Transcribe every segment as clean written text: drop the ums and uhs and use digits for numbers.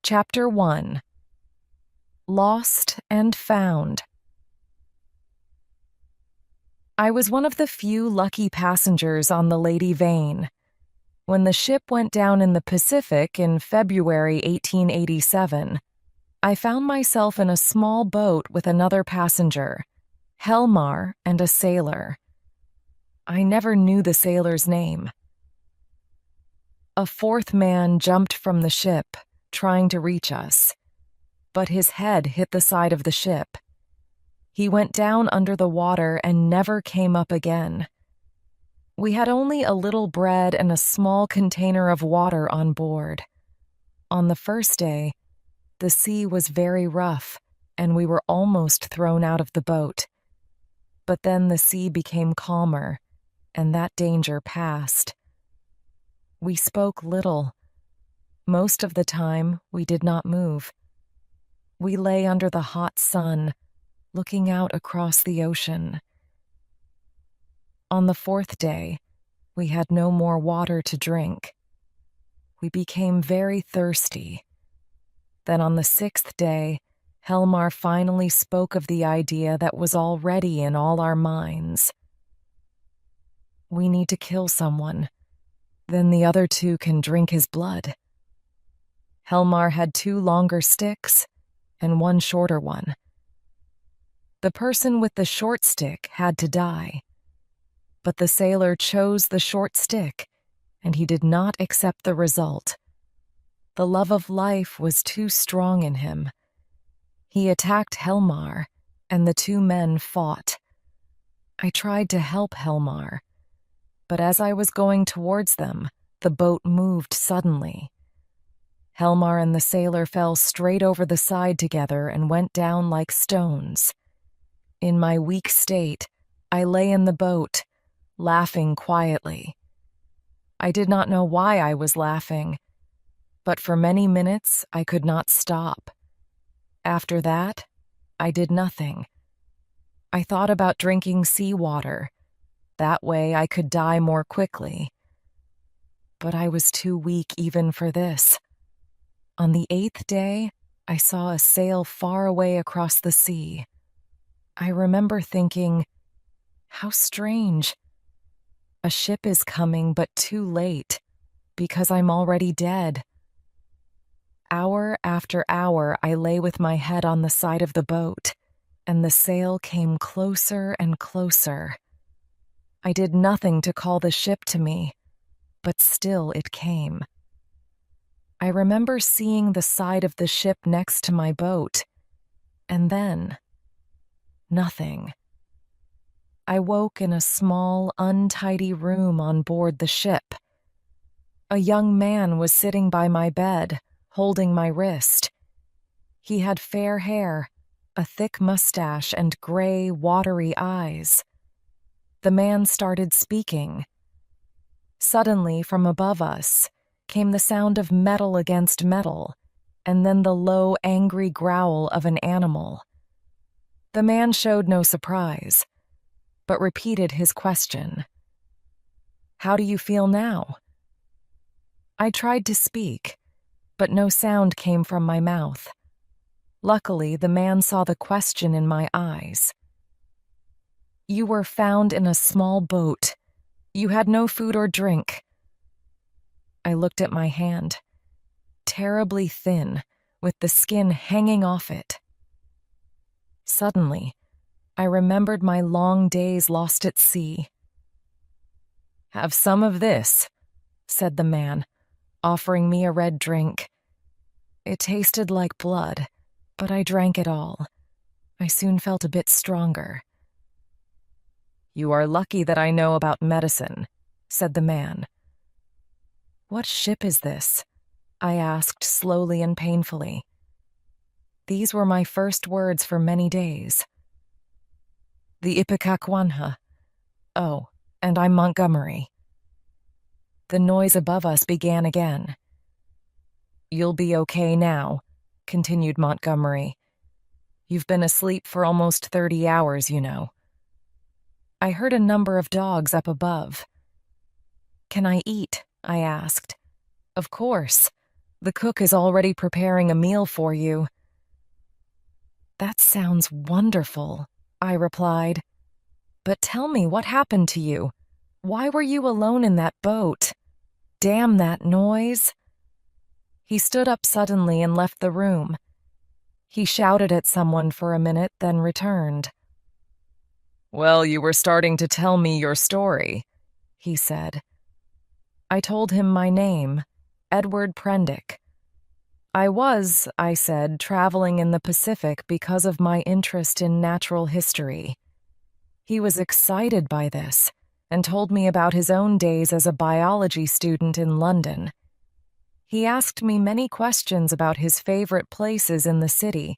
Chapter 1. Lost and Found. I was one of the few lucky passengers on the Lady Vane. When the ship went down in the Pacific in February 1887, I found myself in a small boat with another passenger, Helmar, and a sailor. I never knew the sailor's name. A fourth man jumped from the ship, trying to reach us, but his head hit the side of the ship. He went down under the water and never came up again. We had only a little bread and a small container of water on board. On the first day, the sea was very rough, and we were almost thrown out of the boat. But then the sea became calmer, and that danger passed. We spoke little. Most of the time, we did not move. We lay under the hot sun, looking out across the ocean. On the fourth day, we had no more water to drink. We became very thirsty. Then on the sixth day, Helmar finally spoke of the idea that was already in all our minds. We need to kill someone. Then the other two can drink his blood. Helmar had two longer sticks and one shorter one. The person with the short stick had to die. But the sailor chose the short stick, and he did not accept the result. The love of life was too strong in him. He attacked Helmar, and the two men fought. I tried to help Helmar, but as I was going towards them, the boat moved suddenly. Helmar and the sailor fell straight over the side together and went down like stones. In my weak state, I lay in the boat, laughing quietly. I did not know why I was laughing, but for many minutes I could not stop. After that, I did nothing. I thought about drinking seawater. That way I could die more quickly. But I was too weak even for this. On the eighth day, I saw a sail far away across the sea. I remember thinking, how strange. A ship is coming, but too late, because I'm already dead. Hour after hour, I lay with my head on the side of the boat, and the sail came closer and closer. I did nothing to call the ship to me, but still it came. I remember seeing the side of the ship next to my boat, and then nothing. I woke in a small, untidy room on board the ship. A young man was sitting by my bed, holding my wrist. He had fair hair, a thick mustache, and gray, watery eyes. The man started speaking. Suddenly, from above us, came the sound of metal against metal, and then the low, angry growl of an animal. The man showed no surprise, but repeated his question. "How do you feel now?" I tried to speak, but no sound came from my mouth. Luckily, the man saw the question in my eyes. "You were found in a small boat. You had no food or drink." I looked at my hand, terribly thin, with the skin hanging off it. Suddenly, I remembered my long days lost at sea. "Have some of this," said the man, offering me a red drink. It tasted like blood, but I drank it all. I soon felt a bit stronger. "You are lucky that I know about medicine," said the man. "What ship is this?" I asked slowly and painfully. These were my first words for many days. "The Ipecacuanha. Oh, and I'm Montgomery." The noise above us began again. "You'll be okay now," continued Montgomery. "You've been asleep for almost 30 hours, you know." I heard a number of dogs up above. "Can I eat?" I asked. "Of course." The cook is already preparing a meal for you." "That sounds wonderful," I replied. "But tell me, what happened to you? Why were you alone in that boat? Damn that noise." He stood up suddenly and left the room. He shouted at someone for a minute, then returned. "Well, you were starting to tell me your story," he said. I told him my name, Edward Prendick. I said, traveling in the Pacific because of my interest in natural history. He was excited by this and told me about his own days as a biology student in London. He asked me many questions about his favorite places in the city,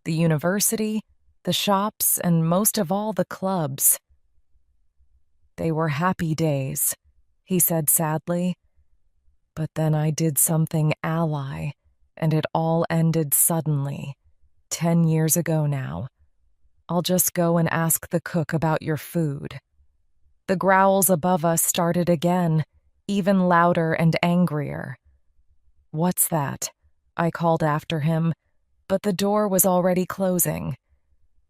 the university, the shops, and most of all the clubs. "They were happy days," he said sadly. "But then I did something ally, and it all ended suddenly. 10 years ago now. I'll just go and ask the cook about your food." The growls above us started again, even louder and angrier. "What's that?" I called after him, but the door was already closing.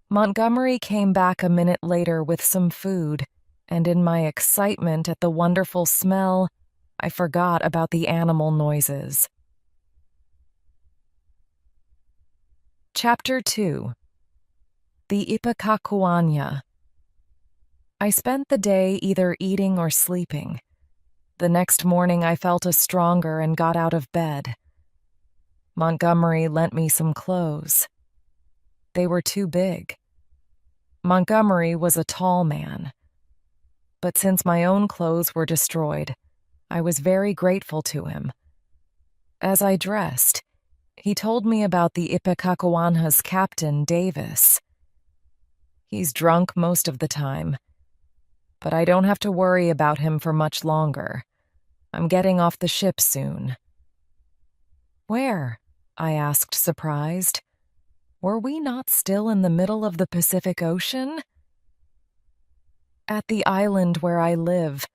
Montgomery came back a minute later with some food, and in my excitement at the wonderful smell, I forgot about the animal noises. Chapter 2. The Ipecacuanha. I spent the day either eating or sleeping. The next morning I felt stronger and got out of bed. Montgomery lent me some clothes. They were too big. Montgomery was a tall man. But since my own clothes were destroyed, I was very grateful to him. As I dressed, he told me about the Ipecacuanha's captain, Davis. "He's drunk most of the time, but I don't have to worry about him for much longer. I'm getting off the ship soon." "Where?" I asked, surprised. Were we not still in the middle of the Pacific Ocean? "At the island where I live.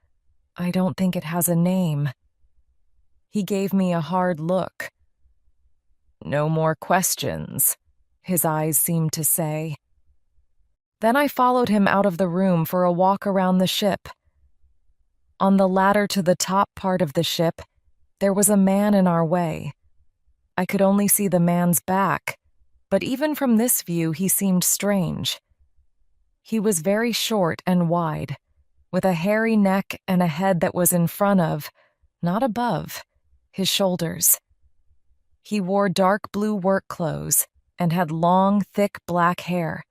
I don't think it has a name." He gave me a hard look. "No more questions," his eyes seemed to say. Then I followed him out of the room for a walk around the ship. On the ladder to the top part of the ship, there was a man in our way. I could only see the man's back, but even from this view he seemed strange. He was very short and wide, with a hairy neck and a head that was in front of, not above, his shoulders. He wore dark blue work clothes and had long, thick black hair.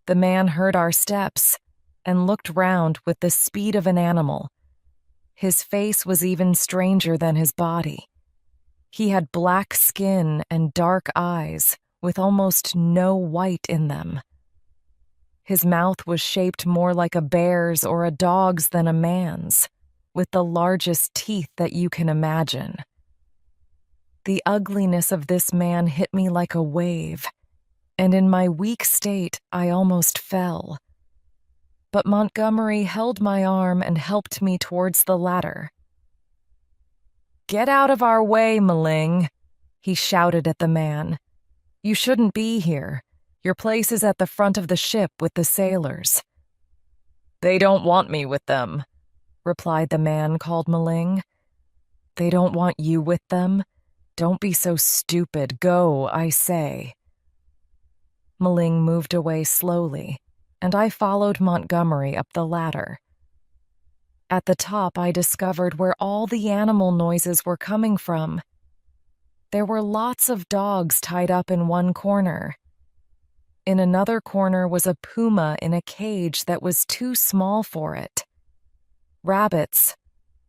The man heard our steps and looked round with the speed of an animal. His face was even stranger than his body. He had black skin and dark eyes with almost no white in them. His mouth was shaped more like a bear's or a dog's than a man's, with the largest teeth that you can imagine. The ugliness of this man hit me like a wave, and in my weak state I almost fell. But Montgomery held my arm and helped me towards the ladder. "Get out of our way, Maling," he shouted at the man. "You shouldn't be here. Your place is at the front of the ship with the sailors." "They don't want me with them," replied the man called Maling. "They don't want you with them? Don't be so stupid. Go, I say." Maling moved away slowly, and I followed Montgomery up the ladder. At the top, I discovered where all the animal noises were coming from. There were lots of dogs tied up in one corner. In another corner was a puma in a cage that was too small for it. Rabbits,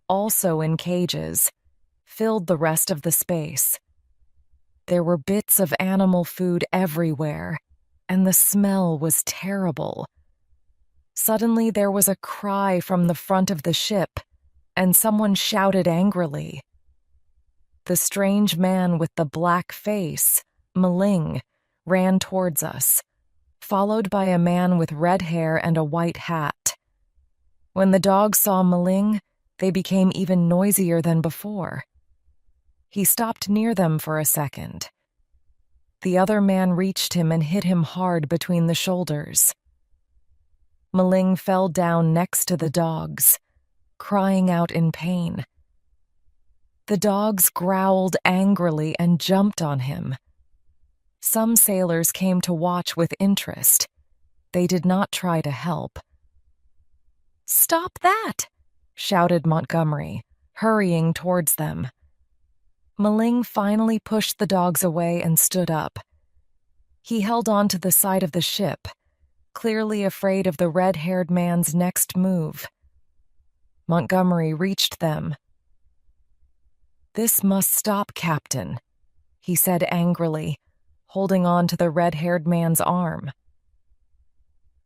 also in cages, filled the rest of the space. There were bits of animal food everywhere, and the smell was terrible. Suddenly there was a cry from the front of the ship, and someone shouted angrily. The strange man with the black face, Maling, ran towards us, followed by a man with red hair and a white hat. When the dogs saw Maling, they became even noisier than before. He stopped near them for a second. The other man reached him and hit him hard between the shoulders. Maling fell down next to the dogs, crying out in pain. The dogs growled angrily and jumped on him. Some sailors came to watch with interest. They did not try to help. "Stop that!" shouted Montgomery, hurrying towards them. Maling finally pushed the dogs away and stood up. He held on to the side of the ship, clearly afraid of the red-haired man's next move. Montgomery reached them. "This must stop, Captain," he said angrily, holding on to the red-haired man's arm.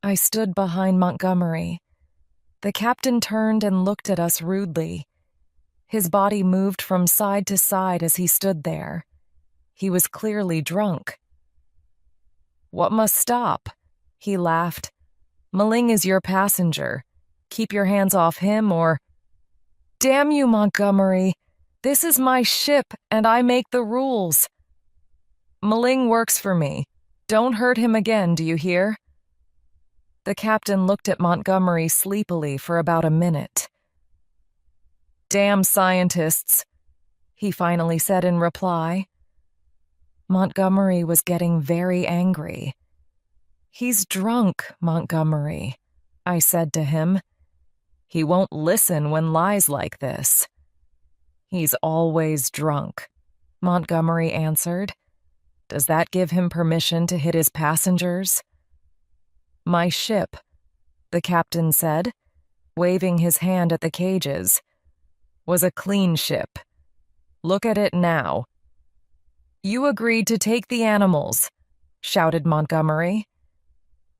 I stood behind Montgomery. The captain turned and looked at us rudely. His body moved from side to side as he stood there. He was clearly drunk. "What must stop?" he laughed. "Maling is your passenger. Keep your hands off him or—" "Damn you, Montgomery! This is my ship, and I make the rules. Maling works for me. Don't hurt him again, do you hear?" The captain looked at Montgomery sleepily for about a minute. "Damn scientists," he finally said in reply. Montgomery was getting very angry. "He's drunk, Montgomery," I said to him. "He won't listen when lies like this." "He's always drunk," Montgomery answered. "Does that give him permission to hit his passengers?" "My ship," the captain said, waving his hand at the cages, "was a clean ship. Look at it now." "You agreed to take the animals," shouted Montgomery.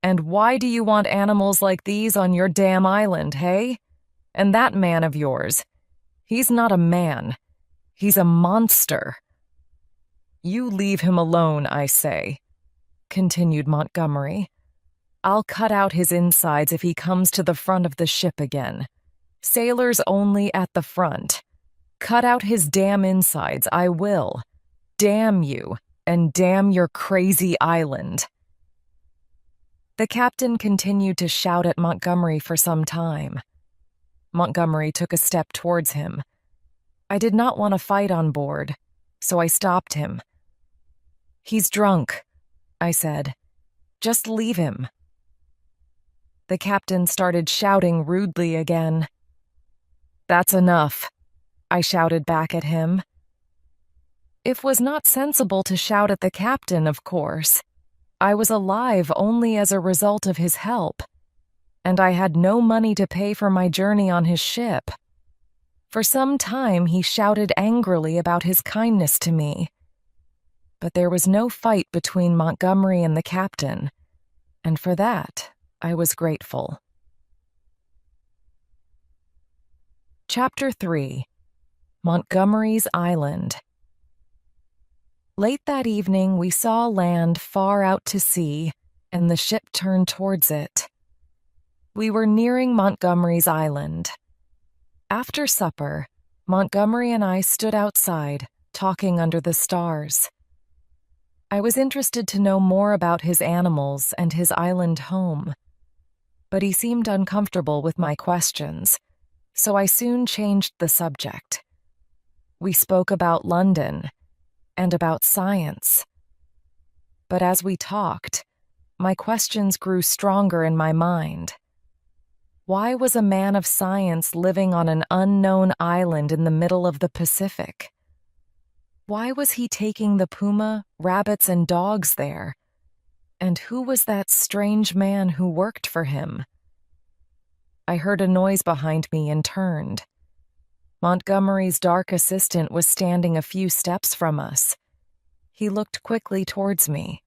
"And why do you want animals like these on your damn island, hey? And that man of yours, he's not a man. He's a monster." "You leave him alone, I say," continued Montgomery. "I'll cut out his insides if he comes to the front of the ship again. Sailors only at the front. Cut out his damn insides, I will. Damn you, and damn your crazy island." The captain continued to shout at Montgomery for some time. Montgomery took a step towards him. I did not want to fight on board, so I stopped him. "He's drunk," I said. "Just leave him." The captain started shouting rudely again. "That's enough," I shouted back at him. It was not sensible to shout at the captain, of course. I was alive only as a result of his help, and I had no money to pay for my journey on his ship. For some time he shouted angrily about his kindness to me. But there was no fight between Montgomery and the captain, and for that I was grateful. Chapter 3: Montgomery's Island. Late that evening, we saw land far out to sea, and the ship turned towards it. We were nearing Montgomery's Island. After supper, Montgomery and I stood outside, talking under the stars. I was interested to know more about his animals and his island home, but he seemed uncomfortable with my questions, so I soon changed the subject. We spoke about London and about science. But as we talked, my questions grew stronger in my mind. Why was a man of science living on an unknown island in the middle of the Pacific? Why was he taking the puma, rabbits, and dogs there? And who was that strange man who worked for him? I heard a noise behind me and turned. Montgomery's dark assistant was standing a few steps from us. He looked quickly towards me.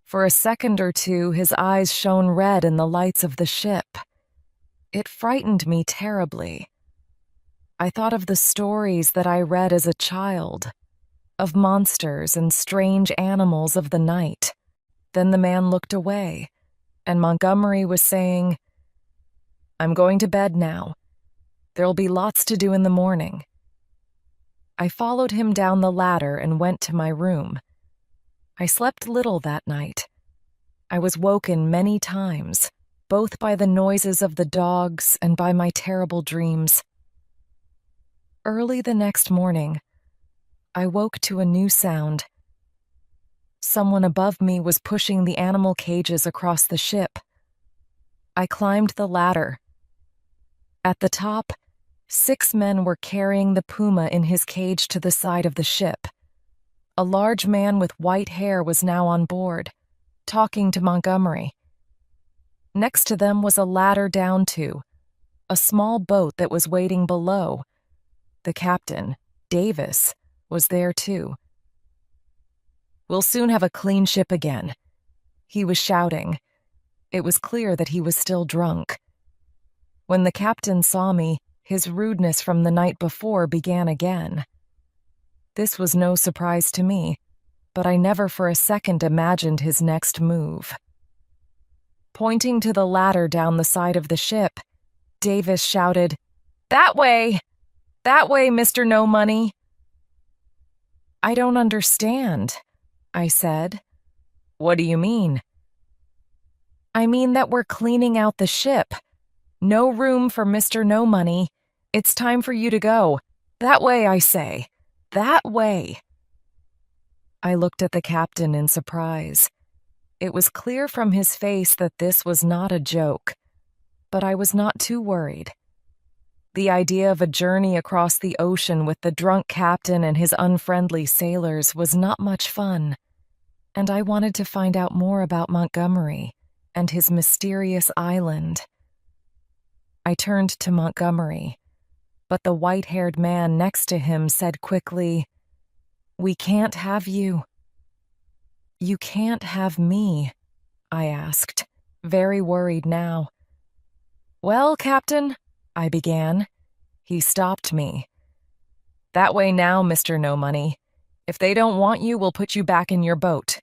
For a second or two, his eyes shone red in the lights of the ship. It frightened me terribly. I thought of the stories that I read as a child, of monsters and strange animals of the night. Then the man looked away, and Montgomery was saying, "I'm going to bed now. There'll be lots to do in the morning." I followed him down the ladder and went to my room. I slept little that night. I was woken many times, both by the noises of the dogs and by my terrible dreams. Early the next morning, I woke to a new sound. Someone above me was pushing the animal cages across the ship. I climbed the ladder. At the top, 6 men were carrying the puma in his cage to the side of the ship. A large man with white hair was now on board, talking to Montgomery. Next to them was a ladder down to a small boat that was waiting below. The captain, Davis, was there too. "We'll soon have a clean ship again," he was shouting. It was clear that he was still drunk. When the captain saw me, his rudeness from the night before began again. This was no surprise to me, but I never for a second imagined his next move. Pointing to the ladder down the side of the ship, Davis shouted, "That way! That way, Mr. No Money!" "I don't understand," I said. "What do you mean?" "I mean that we're cleaning out the ship. No room for Mr. No Money. It's time for you to go. That way, I say. That way." I looked at the captain in surprise. It was clear from his face that this was not a joke, but I was not too worried. The idea of a journey across the ocean with the drunk captain and his unfriendly sailors was not much fun, and I wanted to find out more about Montgomery and his mysterious island. I turned to Montgomery, but the white-haired man next to him said quickly, "We can't have you." "You can't have me?" I asked, very worried now. "Well, Captain," I began. He stopped me. "That way now, Mr. No Money. If they don't want you, we'll put you back in your boat.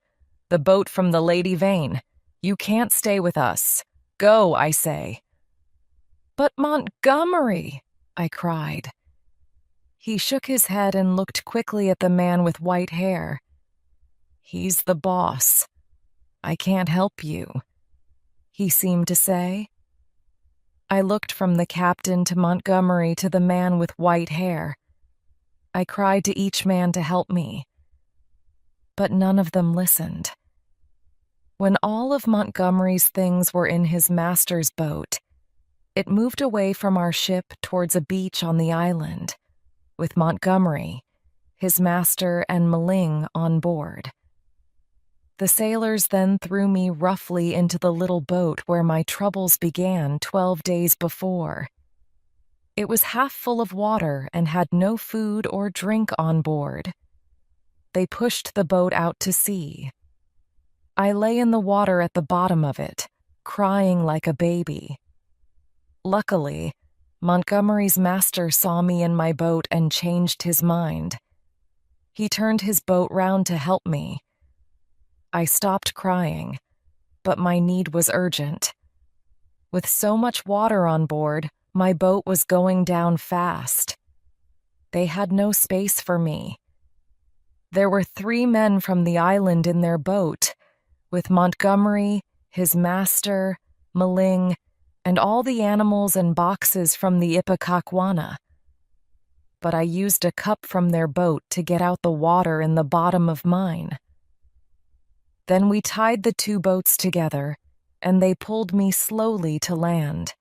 The boat from the Lady Vane. You can't stay with us. Go, I say." "But Montgomery," I cried. He shook his head and looked quickly at the man with white hair. "He's the boss. I can't help you," he seemed to say. I looked from the captain to Montgomery to the man with white hair. I cried to each man to help me, but none of them listened. When all of Montgomery's things were in his master's boat, it moved away from our ship towards a beach on the island, with Montgomery, his master, and Maling on board. The sailors then threw me roughly into the little boat where my troubles began 12 days before. It was half full of water and had no food or drink on board. They pushed the boat out to sea. I lay in the water at the bottom of it, crying like a baby. Luckily, Montgomery's master saw me in my boat and changed his mind. He turned his boat round to help me. I stopped crying, but my need was urgent. With so much water on board, my boat was going down fast. They had no space for me. There were 3 men from the island in their boat, with Montgomery, his master, Maling, and all the animals and boxes from the Ipecacuanha. But I used a cup from their boat to get out the water in the bottom of mine. Then we tied the 2 boats together, and they pulled me slowly to land.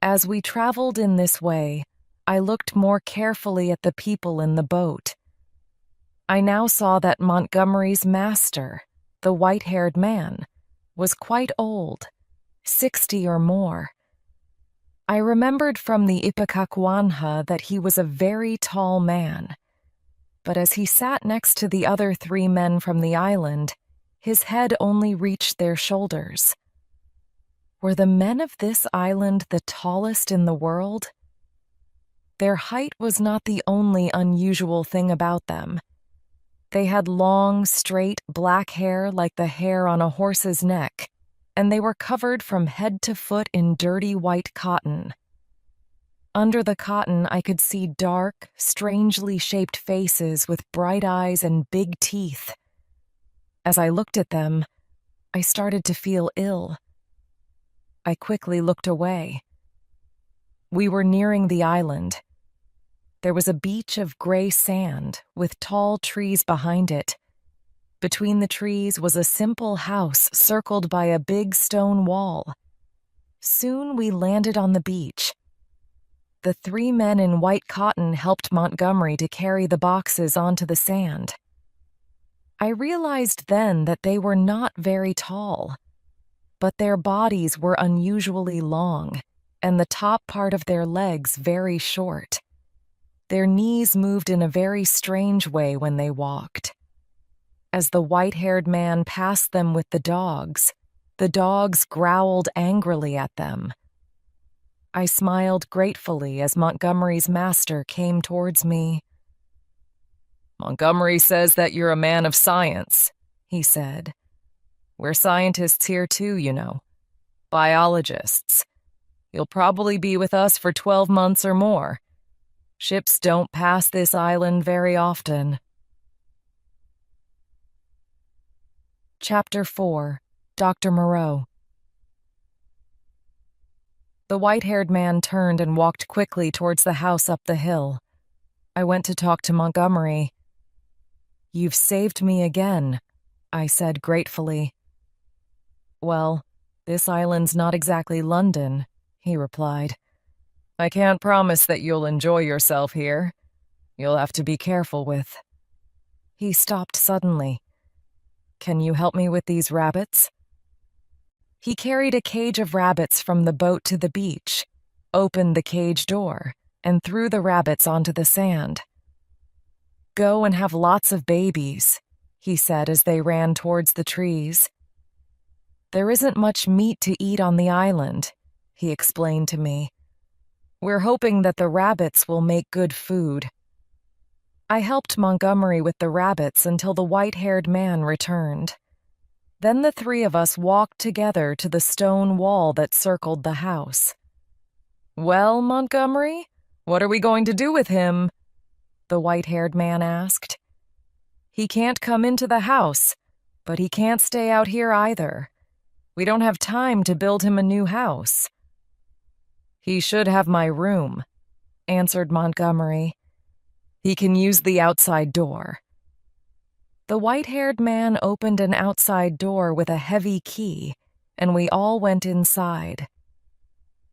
As we traveled in this way, I looked more carefully at the people in the boat. I now saw that Montgomery's master, the white-haired man, was quite old, 60 or more. I remembered from the Ipecacuanha that he was a very tall man, but as he sat next to the other 3 men from the island, his head only reached their shoulders. Were the men of this island the tallest in the world? Their height was not the only unusual thing about them. They had long, straight, black hair like the hair on a horse's neck, and they were covered from head to foot in dirty white cotton. Under the cotton, I could see dark, strangely shaped faces with bright eyes and big teeth. As I looked at them, I started to feel ill. I quickly looked away. We were nearing the island. There was a beach of gray sand with tall trees behind it. Between the trees was a simple house circled by a big stone wall. Soon we landed on the beach. The 3 men in white cotton helped Montgomery to carry the boxes onto the sand. I realized then that they were not very tall, but their bodies were unusually long, and the top part of their legs very short. Their knees moved in a very strange way when they walked. As the white-haired man passed them with the dogs growled angrily at them. I smiled gratefully as Montgomery's master came towards me. "Montgomery says that you're a man of science," he said. "We're scientists here too, you know. Biologists. You'll probably be with us for 12 months or more. Ships don't pass this island very often." Chapter 4. Dr. Morao. The white-haired man turned and walked quickly towards the house up the hill. I went to talk to Montgomery. "You've saved me again," I said gratefully. "Well, this island's not exactly London," he replied. "I can't promise that you'll enjoy yourself here. You'll have to be careful with." He stopped suddenly. "Can you help me with these rabbits?" He carried a cage of rabbits from the boat to the beach, opened the cage door, and threw the rabbits onto the sand. "Go and have lots of babies," he said as they ran towards the trees. "There isn't much meat to eat on the island," he explained to me. "We're hoping that the rabbits will make good food." I helped Montgomery with the rabbits until the white-haired man returned. Then the 3 of us walked together to the stone wall that circled the house. "Well, Montgomery, what are we going to do with him?" the white-haired man asked. "He can't come into the house, but he can't stay out here either. We don't have time to build him a new house." "He should have my room," answered Montgomery. "He can use the outside door." The white-haired man opened an outside door with a heavy key, and we all went inside.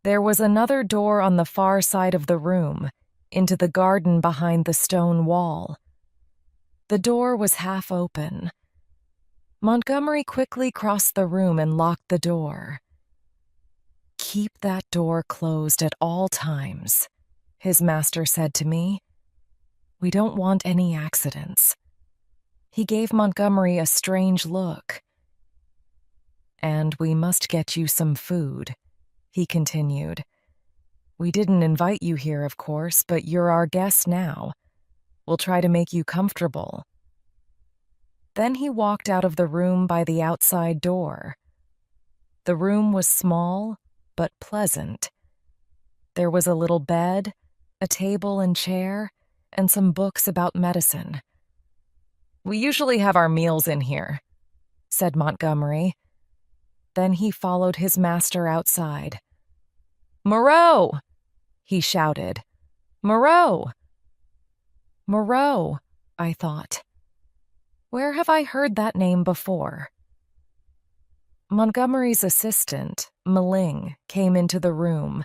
There was another door on the far side of the room, into the garden behind the stone wall. The door was half open. Montgomery quickly crossed the room and locked the door. "Keep that door closed at all times," his master said to me. "We don't want any accidents." He gave Montgomery a strange look. "And we must get you some food," he continued. "We didn't invite you here, of course, but you're our guest now. We'll try to make you comfortable." Then he walked out of the room by the outside door. The room was small, but pleasant. There was a little bed, a table and chair, and some books about medicine. "We usually have our meals in here," said Montgomery. Then he followed his master outside. "Morao!" he shouted. "Morao!" Morao, I thought. Where have I heard that name before? Montgomery's assistant, Maling, came into the room,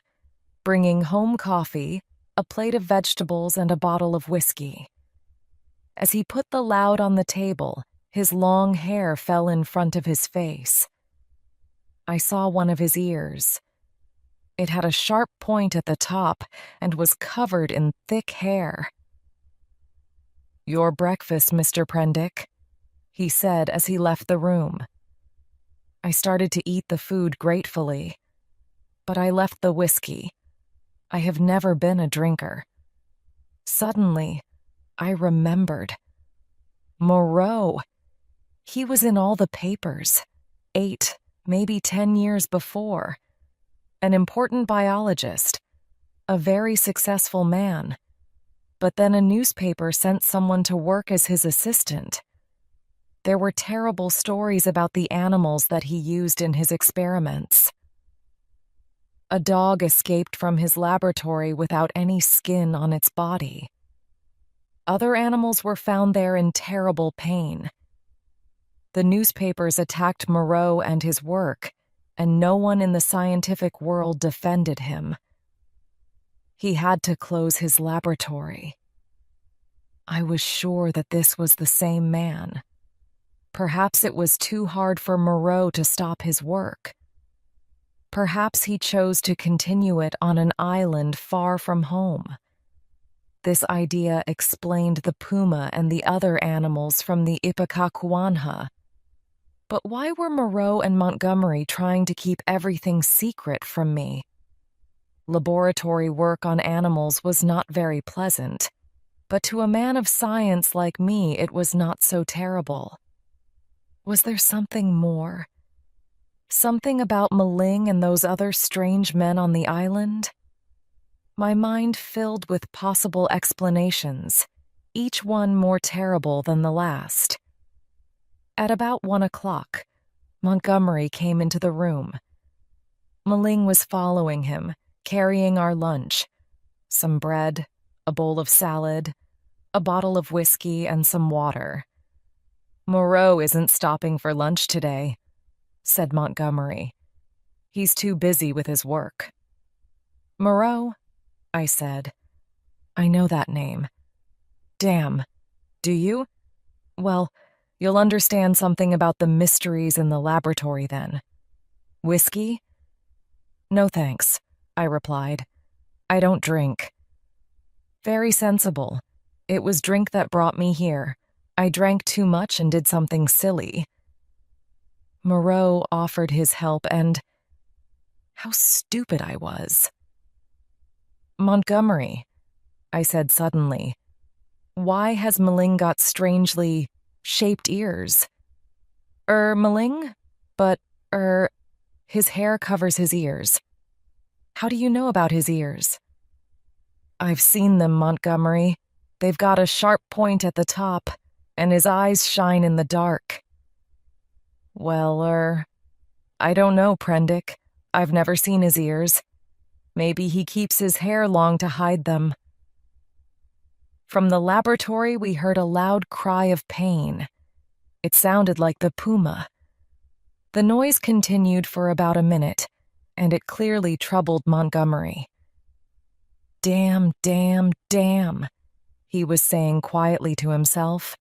bringing home coffee, a plate of vegetables, and a bottle of whiskey. As he put the loud on the table, his long hair fell in front of his face. I saw one of his ears. It had a sharp point at the top and was covered in thick hair. "Your breakfast, Mr. Prendick," he said as he left the room. I started to eat the food gratefully, but I left the whiskey. I have never been a drinker. Suddenly, I remembered. Morao. He was in all the papers, 8, maybe 10 years before. An important biologist. a very successful man. But then a newspaper sent someone to work as his assistant. There were terrible stories about the animals that he used in his experiments. A dog escaped from his laboratory without any skin on its body. Other animals were found there in terrible pain. The newspapers attacked Morao and his work, and no one in the scientific world defended him. He had to close his laboratory. I was sure that this was the same man. Perhaps it was too hard for Morao to stop his work. Perhaps he chose to continue it on an island far from home. This idea explained the puma and the other animals from the Ipecacuanha. But why were Morao and Montgomery trying to keep everything secret from me? Laboratory work on animals was not very pleasant, but to a man of science like me, it was not so terrible. Was there something more? Something about Maling and those other strange men on the island? My mind filled with possible explanations, each one more terrible than the last. At about 1 o'clock, Montgomery came into the room. Maling was following him, carrying our lunch, some bread, a bowl of salad, a bottle of whiskey, and some water. "Morao isn't stopping for lunch today," said Montgomery. "He's too busy with his work." "Morao?" I said. "I know that name." "Damn. Do you? Well, you'll understand something about the mysteries in the laboratory then. Whiskey?" "No thanks," I replied. "I don't drink." "Very sensible. It was drink that brought me here. I drank too much and did something silly." Morao offered his help, and how stupid I was. "Montgomery," I said suddenly, "why has Maling got strangely shaped ears?" Maling? But, his hair covers his ears." "How do you know about his ears?" "I've seen them, Montgomery. They've got a sharp point at the top, and his eyes shine in the dark." "Well, I don't know, Prendick. I've never seen his ears. Maybe he keeps his hair long to hide them." From the laboratory, we heard a loud cry of pain. It sounded like the puma. The noise continued for about a minute, and it clearly troubled Montgomery. "Damn, damn, damn," he was saying quietly to himself.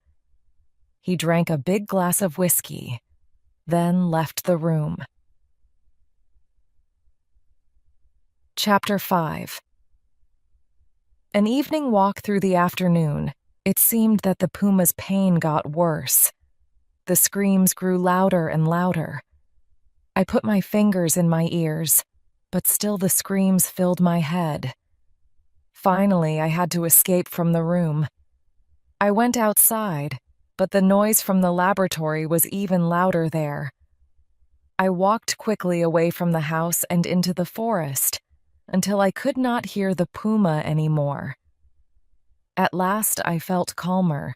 He drank a big glass of whiskey, then left the room. Chapter 5. An evening walk through the afternoon, it seemed that the puma's pain got worse. The screams grew louder and louder. I put my fingers in my ears, but still the screams filled my head. Finally, I had to escape from the room. I went outside, but the noise from the laboratory was even louder there. I walked quickly away from the house and into the forest, until I could not hear the puma anymore. At last, I felt calmer.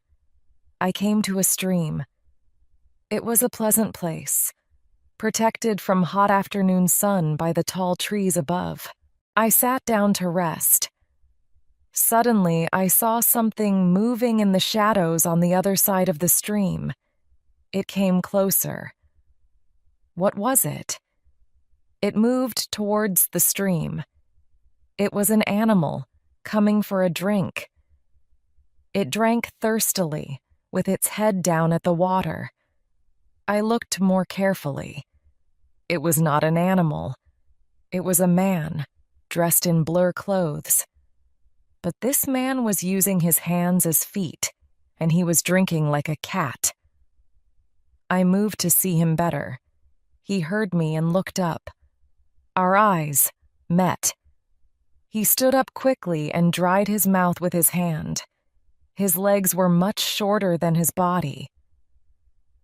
I came to a stream. It was a pleasant place, protected from hot afternoon sun by the tall trees above. I sat down to rest. Suddenly, I saw something moving in the shadows on the other side of the stream. It came closer. What was it? It moved towards the stream. It was an animal, coming for a drink. It drank thirstily, with its head down at the water. I looked more carefully. It was not an animal. It was a man, dressed in blur clothes. But this man was using his hands as feet, and he was drinking like a cat. I moved to see him better. He heard me and looked up. Our eyes met. He stood up quickly and dried his mouth with his hand. His legs were much shorter than his body.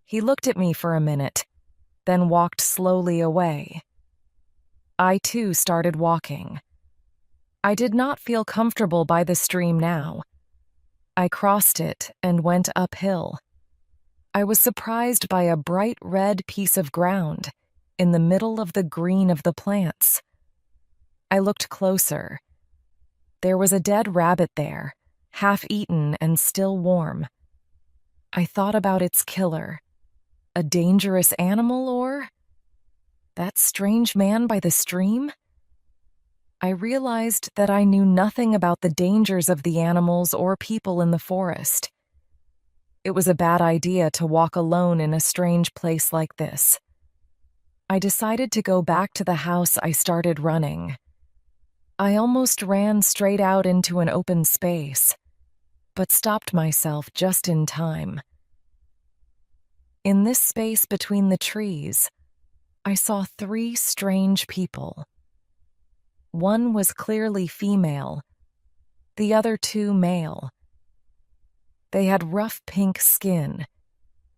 He looked at me for a minute, then walked slowly away. I too started walking. I did not feel comfortable by the stream now. I crossed it and went uphill. I was surprised by a bright red piece of ground in the middle of the green of the plants. I looked closer. There was a dead rabbit there, half eaten and still warm. I thought about its killer. A dangerous animal, or that strange man by the stream? I realized that I knew nothing about the dangers of the animals or people in the forest. It was a bad idea to walk alone in a strange place like this. I decided to go back to the house. I started running. I almost ran straight out into an open space, but stopped myself just in time. In this space between the trees, I saw 3 strange people. One was clearly female, the other 2 male. They had rough pink skin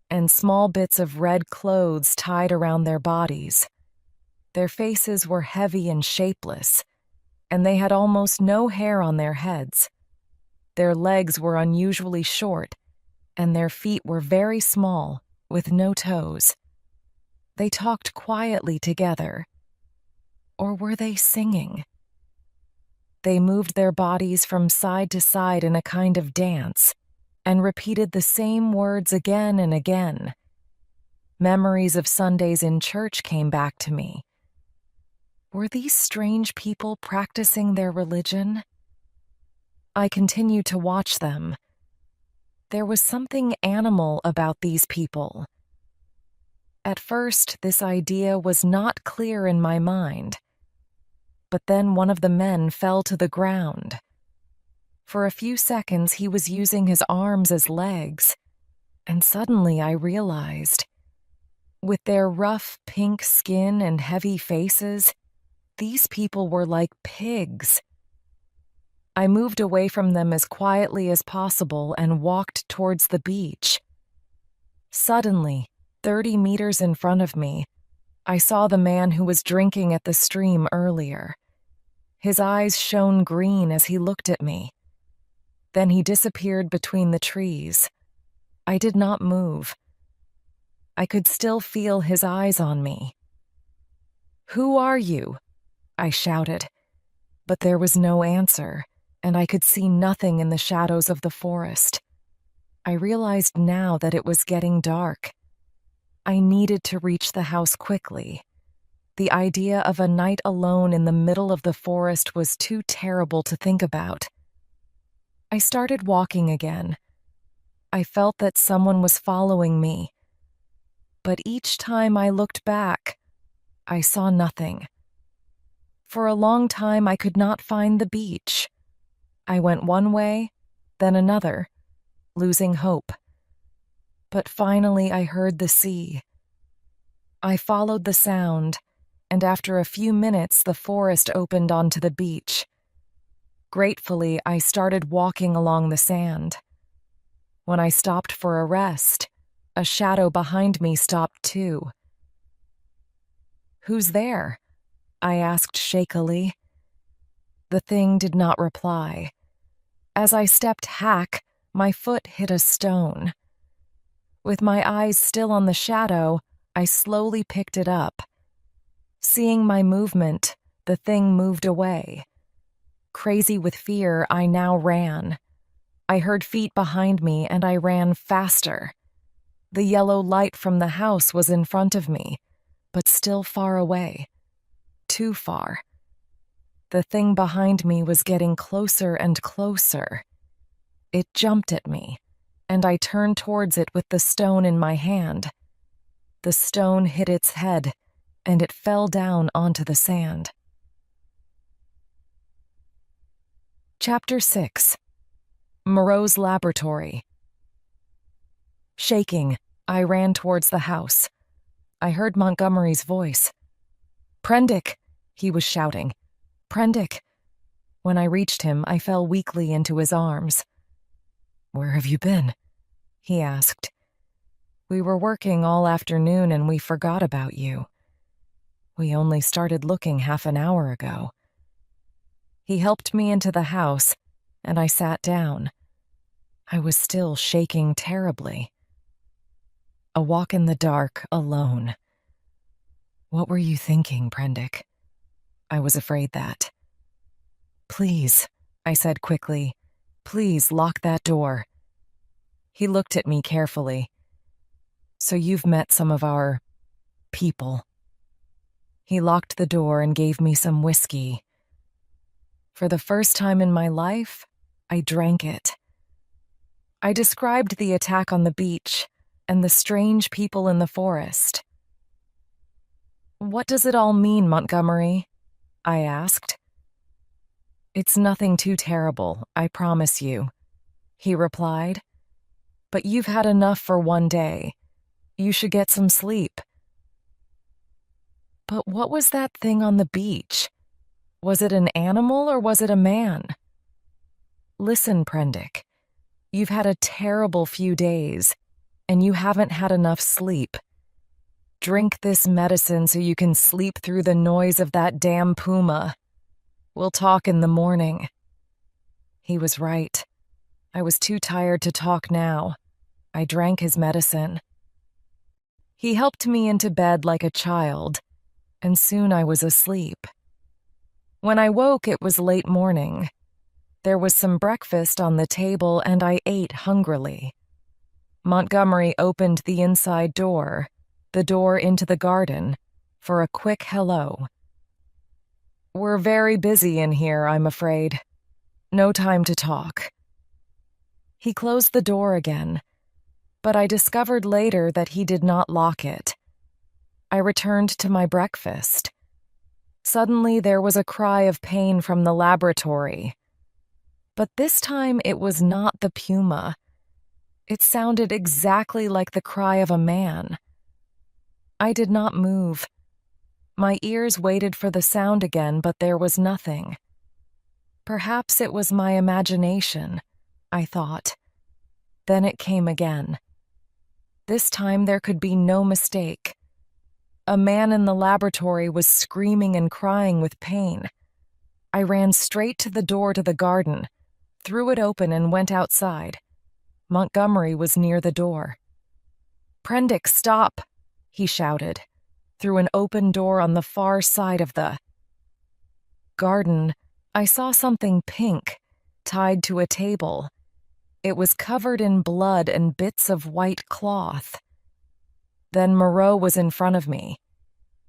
and small bits of red clothes tied around their bodies. Their faces were heavy and shapeless, and they had almost no hair on their heads. Their legs were unusually short, and their feet were very small, with no toes. They talked quietly together. Or were they singing? They moved their bodies from side to side in a kind of dance, and repeated the same words again and again. Memories of Sundays in church came back to me. Were these strange people practicing their religion? I continued to watch them. There was something animal about these people. At first, this idea was not clear in my mind. But then one of the men fell to the ground. For a few seconds, he was using his arms as legs, and suddenly I realized, with their rough pink skin and heavy faces, these people were like pigs. I moved away from them as quietly as possible and walked towards the beach. Suddenly, 30 meters in front of me, I saw the man who was drinking at the stream earlier. His eyes shone green as he looked at me. Then he disappeared between the trees. I did not move. I could still feel his eyes on me. "Who are you?" I shouted, but there was no answer, and I could see nothing in the shadows of the forest. I realized now that it was getting dark. I needed to reach the house quickly. The idea of a night alone in the middle of the forest was too terrible to think about. I started walking again. I felt that someone was following me. But each time I looked back, I saw nothing. For a long time, I could not find the beach. I went one way, then another, losing hope. But finally, I heard the sea. I followed the sound, and after a few minutes, the forest opened onto the beach. Gratefully, I started walking along the sand. When I stopped for a rest, a shadow behind me stopped too. "Who's there?" I asked shakily. The thing did not reply. As I stepped hack, my foot hit a stone. With my eyes still on the shadow, I slowly picked it up. Seeing my movement, the thing moved away. Crazy with fear, I now ran. I heard feet behind me, and I ran faster. The yellow light from the house was in front of me, but still far away. Too far. The thing behind me was getting closer and closer. It jumped at me, and I turned towards it with the stone in my hand. The stone hit its head, and it fell down onto the sand. Chapter 6. Morao's Laboratory. Shaking, I ran towards the house. I heard Montgomery's voice. "Prendick!" he was shouting. "Prendick!" When I reached him, I fell weakly into his arms. "Where have you been?" he asked. "We were working all afternoon and we forgot about you. We only started looking half an hour ago." He helped me into the house, and I sat down. I was still shaking terribly. A walk in the dark, alone. What were you thinking, Prendick? I was afraid that. Please, I said quickly. Please lock that door. He looked at me carefully. So you've met some of our people. He locked the door and gave me some whiskey. For the first time in my life, I drank it. I described the attack on the beach and the strange people in the forest. What does it all mean, Montgomery? I asked. It's nothing too terrible, I promise you, he replied. But you've had enough for one day. You should get some sleep. But what was that thing on the beach? Was it an animal or was it a man? Listen, Prendick, you've had a terrible few days, and you haven't had enough sleep. Drink this medicine so you can sleep through the noise of that damn puma. We'll talk in the morning. He was right. I was too tired to talk now. I drank his medicine. He helped me into bed like a child, and soon I was asleep. When I woke, it was late morning. There was some breakfast on the table, and I ate hungrily. Montgomery opened the inside door, the door into the garden, for a quick hello. We're very busy in here, I'm afraid. No time to talk. He closed the door again, but I discovered later that he did not lock it. I returned to my breakfast. Suddenly there was a cry of pain from the laboratory. But this time it was not the puma. It sounded exactly like the cry of a man. I did not move. My ears waited for the sound again, but there was nothing. Perhaps it was my imagination, I thought. Then it came again. This time there could be no mistake. A man in the laboratory was screaming and crying with pain. I ran straight to the door to the garden, threw it open and went outside. Montgomery was near the door. Prendick, stop, he shouted, through an open door on the far side of the garden. I saw something pink, tied to a table. It was covered in blood and bits of white cloth. Then Morao was in front of me.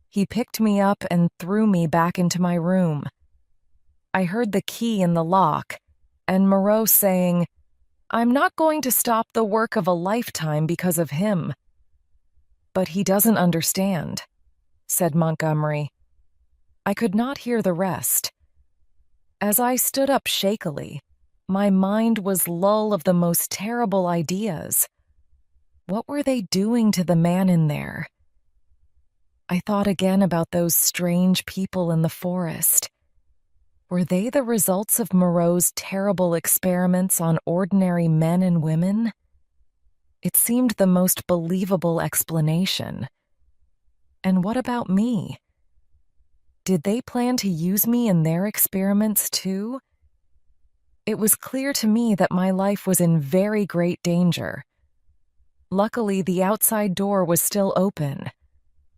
He picked me up and threw me back into my room. I heard the key in the lock, and Morao saying, I'm not going to stop the work of a lifetime because of him. But he doesn't understand, said Montgomery. I could not hear the rest. As I stood up shakily, my mind was lull of the most terrible ideas. What were they doing to the man in there? I thought again about those strange people in the forest. Were they the results of Moreau's terrible experiments on ordinary men and women? It seemed the most believable explanation. And what about me? Did they plan to use me in their experiments too? It was clear to me that my life was in very great danger. Luckily, the outside door was still open.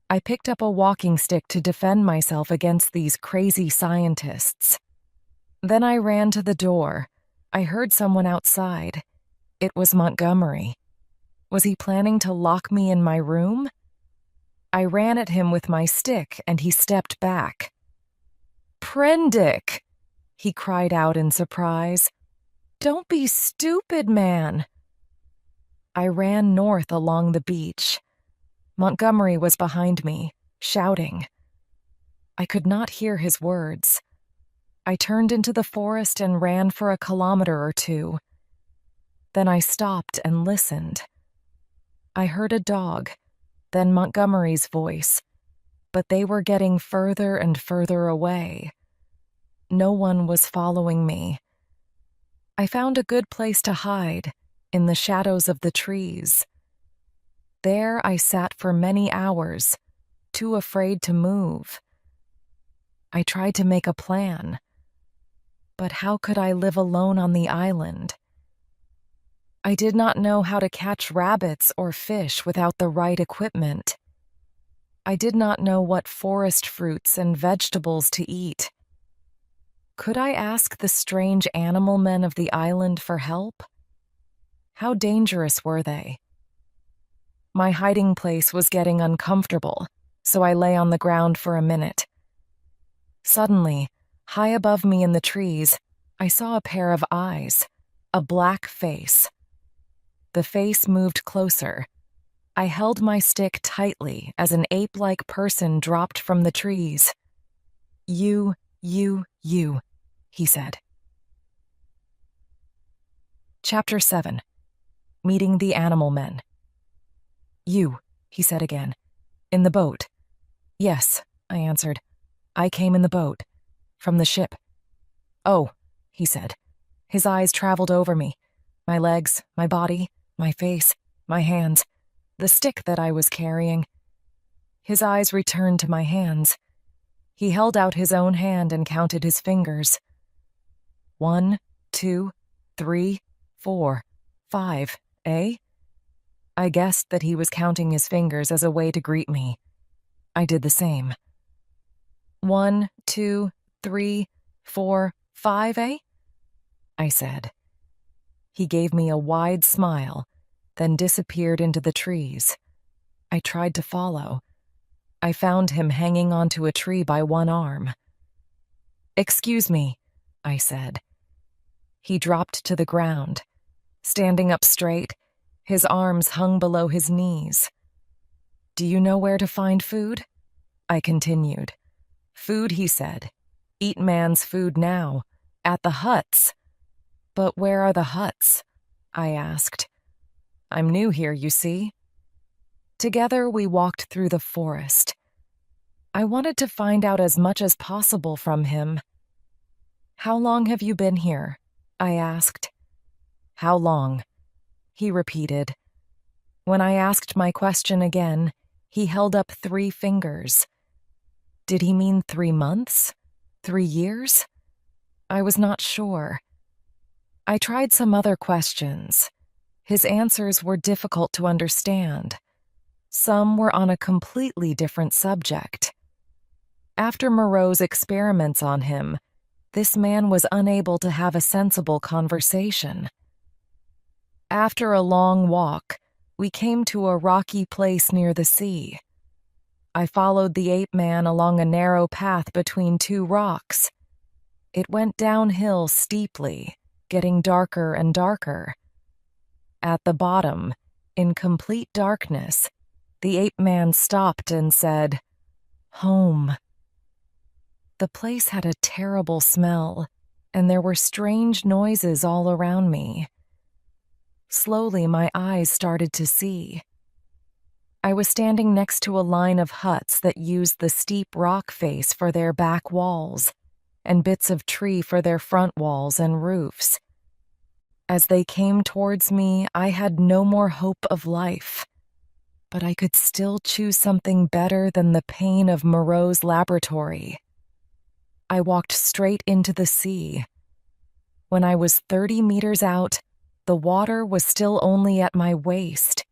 I picked up a walking stick to defend myself against these crazy scientists. Then I ran to the door. I heard someone outside. It was Montgomery. Was he planning to lock me in my room? I ran at him with my stick, and he stepped back. Prendick! He cried out in surprise. Don't be stupid, man! I ran north along the beach. Montgomery was behind me, shouting. I could not hear his words. I turned into the forest and ran for a kilometer or two. Then I stopped and listened. I heard a dog, then Montgomery's voice, but they were getting further and further away. No one was following me. I found a good place to hide, in the shadows of the trees. There I sat for many hours, too afraid to move. I tried to make a plan. But how could I live alone on the island? I did not know how to catch rabbits or fish without the right equipment. I did not know what forest fruits and vegetables to eat. Could I ask the strange animal men of the island for help? How dangerous were they? My hiding place was getting uncomfortable, so I lay on the ground for a minute. Suddenly, high above me in the trees, I saw a pair of eyes, a black face. The face moved closer. I held my stick tightly as an ape-like person dropped from the trees. You, he said. Chapter 7. Meeting the Animal Men. You, he said again. In the boat. Yes, I answered. I came in the boat. From the ship. Oh, he said. His eyes traveled over me. My legs, my body, my face, my hands, the stick that I was carrying. His eyes returned to my hands. He held out his own hand and counted his fingers. 1, 2, 3, 4, 5, eh? I guessed that he was counting his fingers as a way to greet me. I did the same. 1, 2, 3, 4, 5, eh? I said. He gave me a wide smile, then disappeared into the trees. I tried to follow. I found him hanging onto a tree by one arm. Excuse me, I said. He dropped to the ground. Standing up straight, his arms hung below his knees. Do you know where to find food? I continued. Food, he said. Eat man's food now, at the huts. But where are the huts? I asked. I'm new here, you see. Together we walked through the forest. I wanted to find out as much as possible from him. How long have you been here? I asked. How long? He repeated. When I asked my question again, he held up 3 fingers. Did he mean 3 months? 3 years? I was not sure. I tried some other questions. His answers were difficult to understand. Some were on a completely different subject. After Moreau's experiments on him, this man was unable to have a sensible conversation. After a long walk, we came to a rocky place near the sea. I followed the ape man along a narrow path between 2 rocks. It went downhill steeply, getting darker and darker. At the bottom, in complete darkness, the ape man stopped and said, "Home." The place had a terrible smell, and there were strange noises all around me. Slowly, my eyes started to see. I was standing next to a line of huts that used the steep rock face for their back walls, and bits of tree for their front walls and roofs. As they came towards me, I had no more hope of life, but I could still choose something better than the pain of Moreau's laboratory. I walked straight into the sea. When I was 30 meters out, the water was still only at my waist.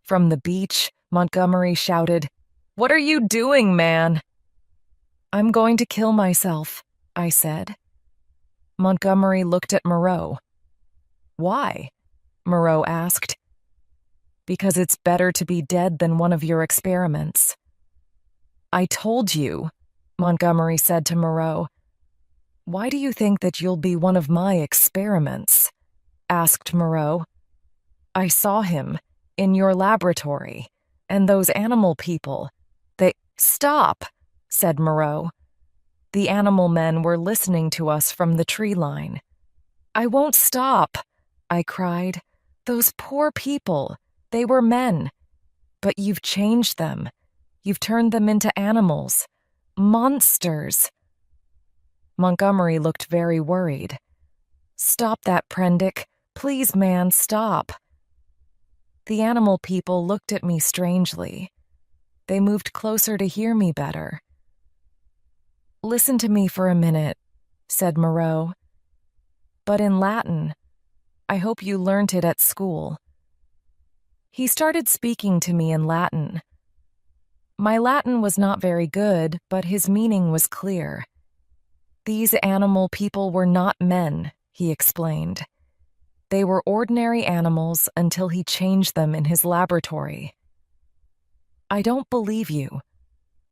From the beach, Montgomery shouted, "What are you doing, man?" "I'm going to kill myself," I said. Montgomery looked at Morao. "Why?" Morao asked. "Because it's better to be dead than one of your experiments." "I told you," Montgomery said to Morao. "Why do you think that you'll be one of my experiments?" asked Morao. "I saw him in your laboratory, and those animal people, they—" "Stop," said Morao. The animal men were listening to us from the tree line. "I won't stop," I cried. "Those poor people, they were men. But you've changed them. You've turned them into animals. Monsters." Montgomery looked very worried. "Stop that, Prendick. Please, man, stop." The animal people looked at me strangely. They moved closer to hear me better. "Listen to me for a minute," said Morao. But in Latin. I hope you learnt it at school. He started speaking to me in Latin. My Latin was not very good, but his meaning was clear. These animal people were not men, he explained. They were ordinary animals until he changed them in his laboratory. I don't believe you,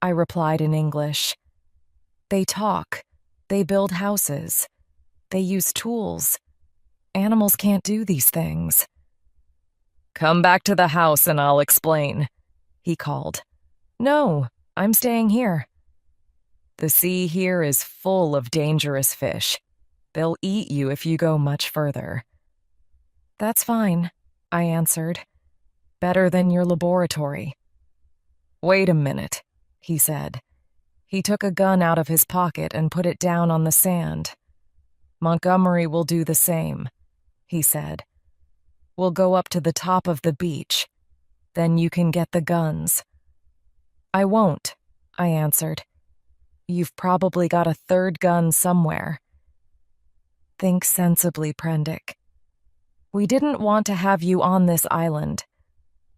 I replied in English. They talk, they build houses, they use tools. Animals can't do these things. Come back to the house and I'll explain, he called. No, I'm staying here. The sea here is full of dangerous fish. They'll eat you if you go much further. That's fine, I answered. Better than your laboratory. Wait a minute, he said. He took a gun out of his pocket and put it down on the sand. Montgomery will do the same, he said. We'll go up to the top of the beach. Then you can get the guns. I won't, I answered. You've probably got a third gun somewhere. Think sensibly, Prendick. We didn't want to have you on this island.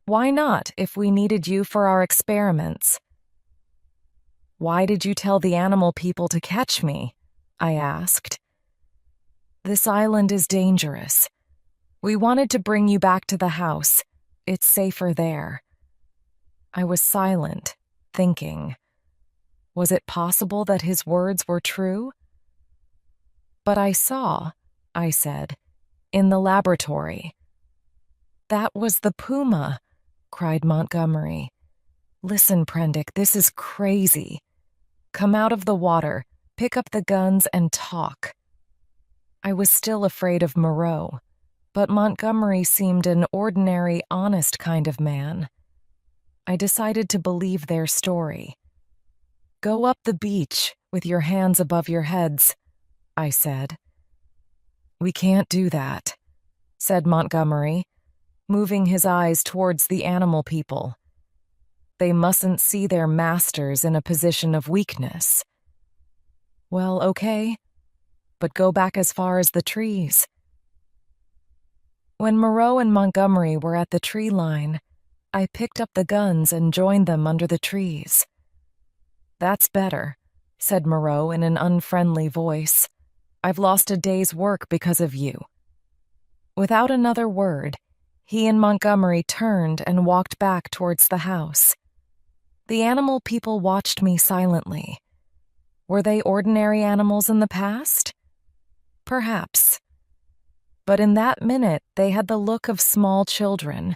Why not, if we needed you for our experiments? Why did you tell the animal people to catch me? I asked. This island is dangerous. We wanted to bring you back to the house. It's safer there. I was silent, thinking. Was it possible that his words were true? But I saw, I said, in the laboratory. That was the puma, cried Montgomery. Listen, Prendick, this is crazy. Come out of the water, pick up the guns, and talk. I was still afraid of Morao, but Montgomery seemed an ordinary, honest kind of man. I decided to believe their story. Go up the beach with your hands above your heads, I said. We can't do that, said Montgomery, moving his eyes towards the animal people. They mustn't see their masters in a position of weakness. Well, okay, but go back as far as the trees. When Morao and Montgomery were at the tree line, I picked up the guns and joined them under the trees. That's better, said Morao in an unfriendly voice. I've lost a day's work because of you. Without another word, he and Montgomery turned and walked back towards the house. The animal people watched me silently. Were they ordinary animals in the past? Perhaps. But in that minute, they had the look of small children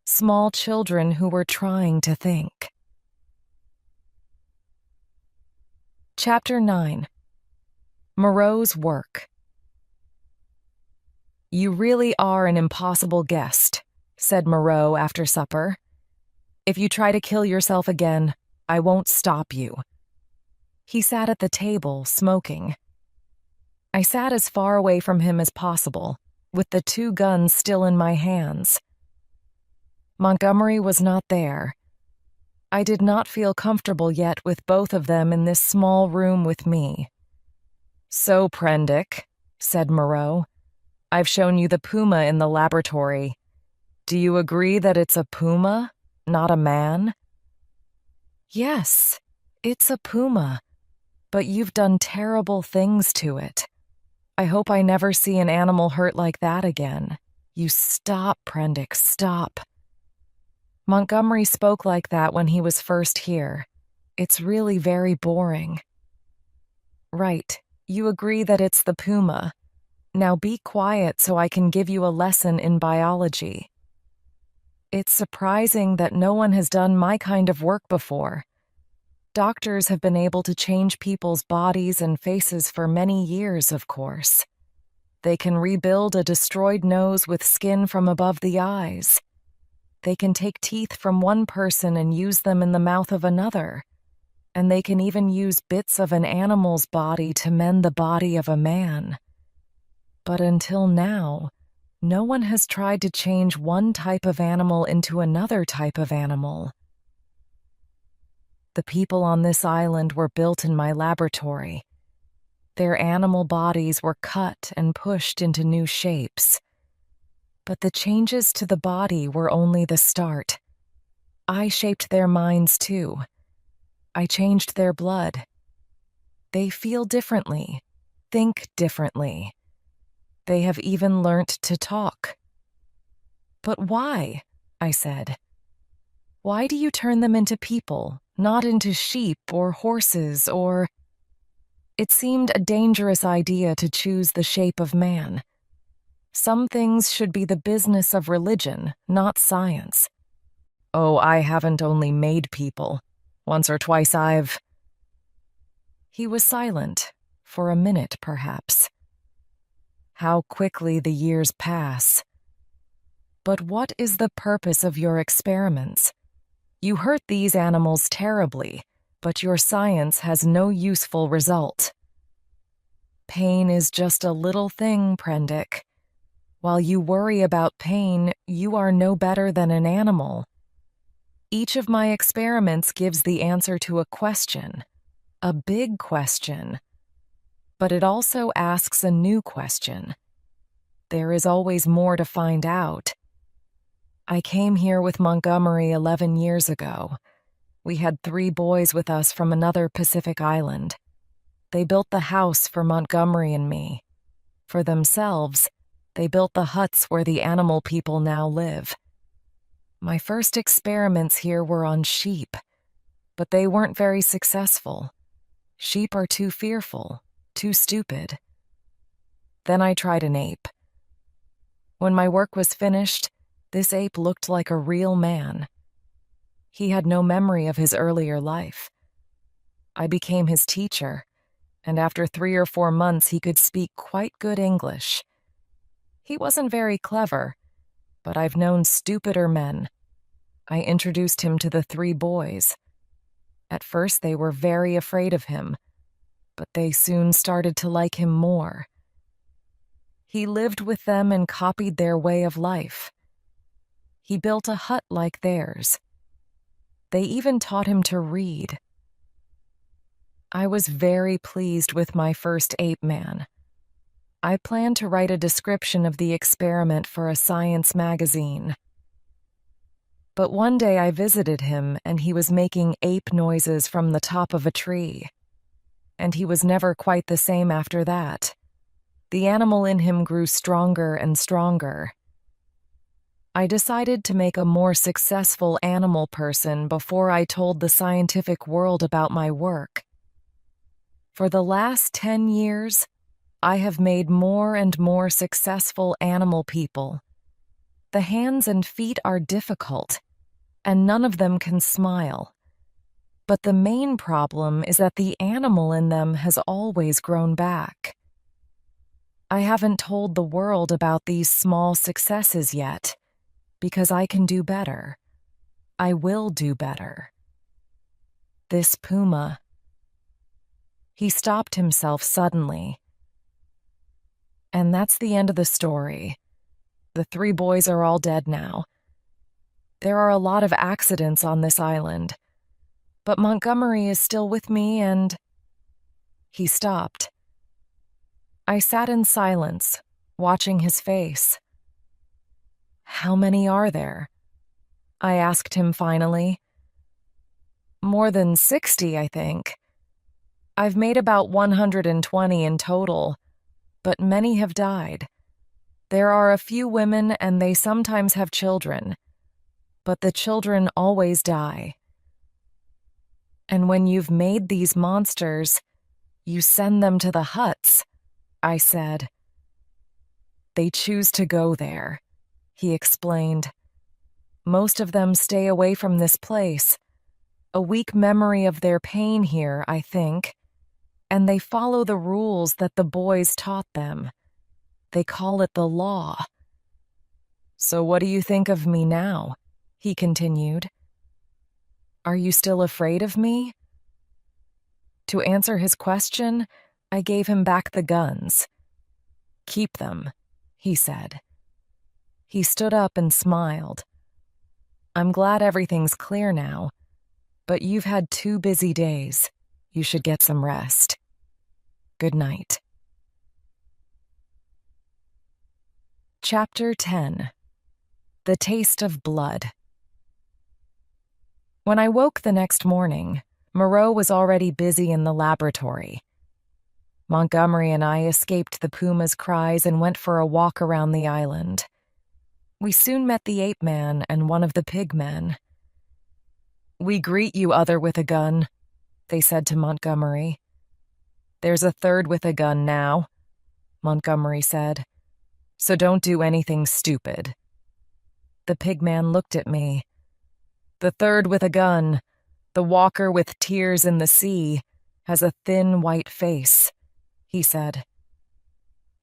who were trying to think. Chapter 9. Morao's Work. You really are an impossible guest, said Morao after supper. If you try to kill yourself again, I won't stop you. He sat at the table, smoking. I sat as far away from him as possible, with the two guns still in my hands. Montgomery was not there. I did not feel comfortable yet with both of them in this small room with me. So, Prendick, said Morao, I've shown you the puma in the laboratory. Do you agree that it's a puma, not a man? Yes, it's a puma, but you've done terrible things to it. I hope I never see an animal hurt like that again. You stop, Prendick, stop. Montgomery spoke like that when he was first here. It's really very boring. Right, you agree that it's the puma. Now be quiet so I can give you a lesson in biology. It's surprising that no one has done my kind of work before. Doctors have been able to change people's bodies and faces for many years, of course. They can rebuild a destroyed nose with skin from above the eyes. They can take teeth from one person and use them in the mouth of another. And they can even use bits of an animal's body to mend the body of a man. But until now, no one has tried to change one type of animal into another type of animal. The people on this island were built in my laboratory. Their animal bodies were cut and pushed into new shapes. But the changes to the body were only the start. I shaped their minds too. I changed their blood. They feel differently, think differently. They have even learnt to talk. But why? I said. Why do you turn them into people, not into sheep or horses or... It seemed a dangerous idea to choose the shape of man. Some things should be the business of religion, not science. Oh, I haven't only made people. Once or twice I've... He was silent, for a minute perhaps. How quickly the years pass. But what is the purpose of your experiments? You hurt these animals terribly, but your science has no useful result. Pain is just a little thing, Prendick. While you worry about pain, you are no better than an animal. Each of my experiments gives the answer to a question, a big question. But it also asks a new question. There is always more to find out. I came here with Montgomery 11 years ago. We had 3 boys with us from another Pacific island. They built the house for Montgomery and me. For themselves, they built the huts where the animal people now live. My first experiments here were on sheep, but they weren't very successful. Sheep are too fearful, too stupid. Then I tried an ape. When my work was finished, this ape looked like a real man. He had no memory of his earlier life. I became his teacher, and after 3 or 4 months he could speak quite good English. He wasn't very clever, but I've known stupider men. I introduced him to the 3 boys. At first they were very afraid of him, but they soon started to like him more. He lived with them and copied their way of life. He built a hut like theirs. They even taught him to read. I was very pleased with my first ape man. I planned to write a description of the experiment for a science magazine. But one day I visited him and he was making ape noises from the top of a tree. And he was never quite the same after that. The animal in him grew stronger and stronger. I decided to make a more successful animal person before I told the scientific world about my work. For the last 10 years, I have made more and more successful animal people. The hands and feet are difficult, and none of them can smile. But the main problem is that the animal in them has always grown back. I haven't told the world about these small successes yet, because I can do better. I will do better. This puma... He stopped himself suddenly. And that's the end of the story. The 3 boys are all dead now. There are a lot of accidents on this island, but Montgomery is still with me and... He stopped. I sat in silence, watching his face. How many are there? I asked him finally. More than 60, I think. I've made about 120 in total, but many have died. There are a few women and they sometimes have children, but the children always die. And when you've made these monsters, you send them to the huts, I said. They choose to go there, he explained. Most of them stay away from this place. A weak memory of their pain here, I think. And they follow the rules that the boys taught them. They call it the law. So what do you think of me now? He continued. Are you still afraid of me? To answer his question, I gave him back the guns. Keep them, he said. He stood up and smiled. I'm glad everything's clear now, but you've had 2 busy days. You should get some rest. Good night. Chapter 10. The Taste of Blood. When I woke the next morning, Morao was already busy in the laboratory. Montgomery and I escaped the puma's cries and went for a walk around the island. We soon met the ape man and one of the pig men. "We greet you, other with a gun," they said to Montgomery. "There's a third with a gun now," Montgomery said. "So don't do anything stupid." The pig man looked at me. "The third with a gun, the walker with tears in the sea, has a thin white face," he said.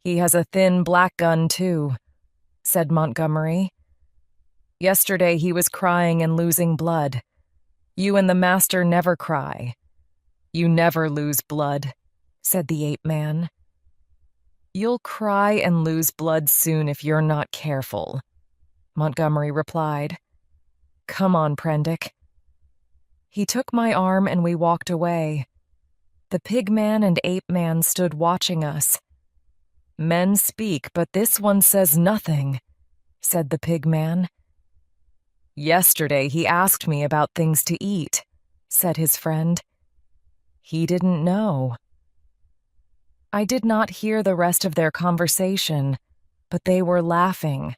"He has a thin black gun, too," said Montgomery. "Yesterday he was crying and losing blood. You and the master never cry. You never lose blood," said the ape man. "You'll cry and lose blood soon if you're not careful," Montgomery replied. "Come on, Prendick." He took my arm and we walked away. The pig man and ape man stood watching us. "Men speak, but this one says nothing," said the pig man. "Yesterday he asked me about things to eat," said his friend. He didn't know. I did not hear the rest of their conversation, but they were laughing.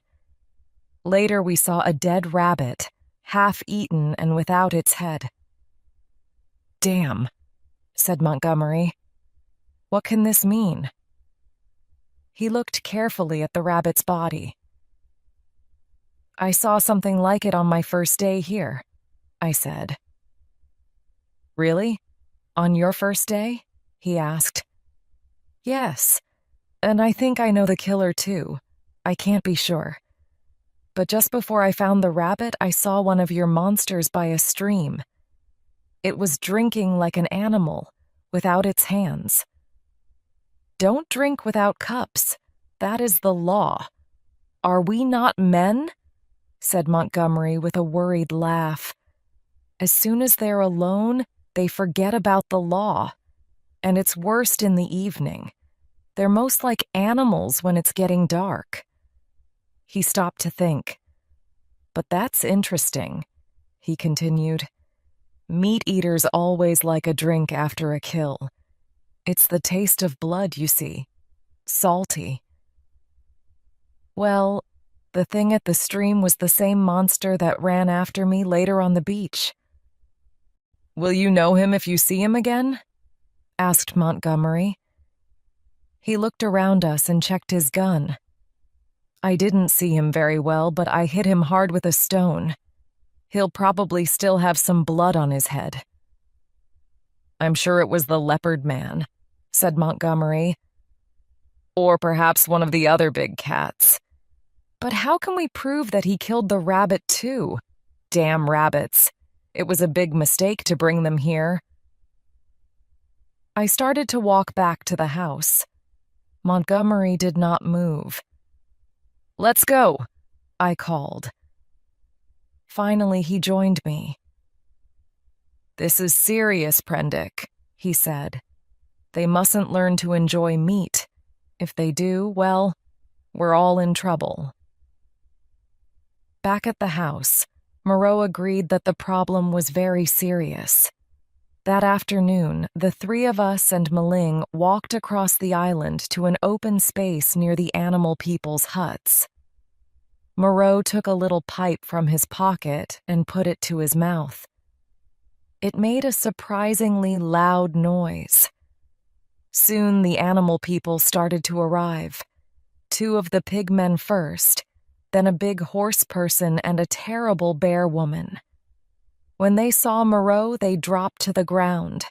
Later we saw a dead rabbit, half-eaten and without its head. "Damn," said Montgomery. "What can this mean?" He looked carefully at the rabbit's body. "I saw something like it on my first day here," I said. "Really? On your first day?" he asked. "Yes, and I think I know the killer too. I can't be sure. But just before I found the rabbit, I saw one of your monsters by a stream. It was drinking like an animal, without its hands. Don't drink without cups. That is the law. Are we not men?" said Montgomery with a worried laugh. "As soon as they're alone, they forget about the law. And it's worst in the evening. They're most like animals when it's getting dark." He stopped to think. "But that's interesting," he continued. "Meat eaters always like a drink after a kill. It's the taste of blood, you see. Salty." "Well, the thing at the stream was the same monster that ran after me later on the beach." "Will you know him if you see him again?" asked Montgomery. He looked around us and checked his gun. "I didn't see him very well, but I hit him hard with a stone. He'll probably still have some blood on his head." "I'm sure it was the leopard man," said Montgomery. "Or perhaps one of the other big cats. But how can we prove that he killed the rabbit too? Damn rabbits. It was a big mistake to bring them here." I started to walk back to the house. Montgomery did not move. "Let's go," I called. Finally, he joined me. "This is serious, Prendick," he said. "They mustn't learn to enjoy meat. If they do, well, we're all in trouble." Back at the house, Morao agreed that the problem was very serious. That afternoon, the three of us and Maling walked across the island to an open space near the animal people's huts. Morao took a little pipe from his pocket and put it to his mouth. It made a surprisingly loud noise. Soon the animal people started to arrive. 2 of the pigmen first, then a big horse person and a terrible bear woman. When they saw Morao, they dropped to the ground.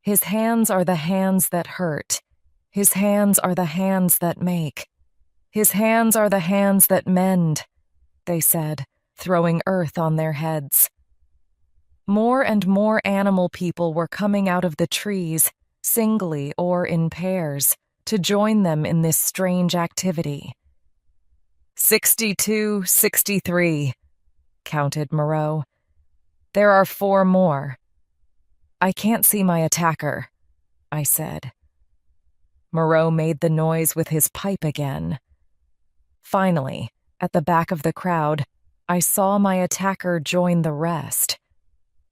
"His hands are the hands that hurt. His hands are the hands that make. His hands are the hands that mend," they said, throwing earth on their heads. More and more animal people were coming out of the trees, singly or in pairs, to join them in this strange activity. 62, 63, counted Morao. "There are 4 more. "I can't see my attacker," I said. Morao made the noise with his pipe again. Finally, at the back of the crowd, I saw my attacker join the rest.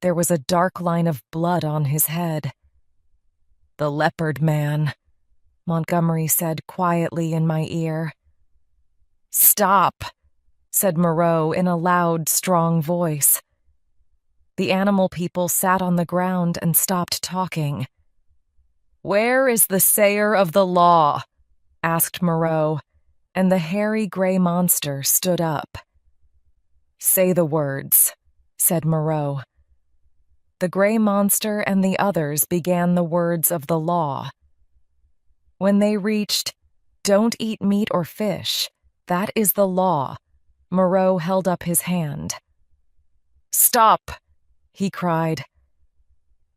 There was a dark line of blood on his head. "The leopard man," Montgomery said quietly in my ear. "Stop," said Morao in a loud, strong voice. The animal people sat on the ground and stopped talking. "Where is the sayer of the law?" asked Morao, and the hairy gray monster stood up. "Say the words," said Morao. The gray monster and the others began the words of the law. When they reached, "Don't eat meat or fish, that is the law," Morao held up his hand. "Stop!" he cried.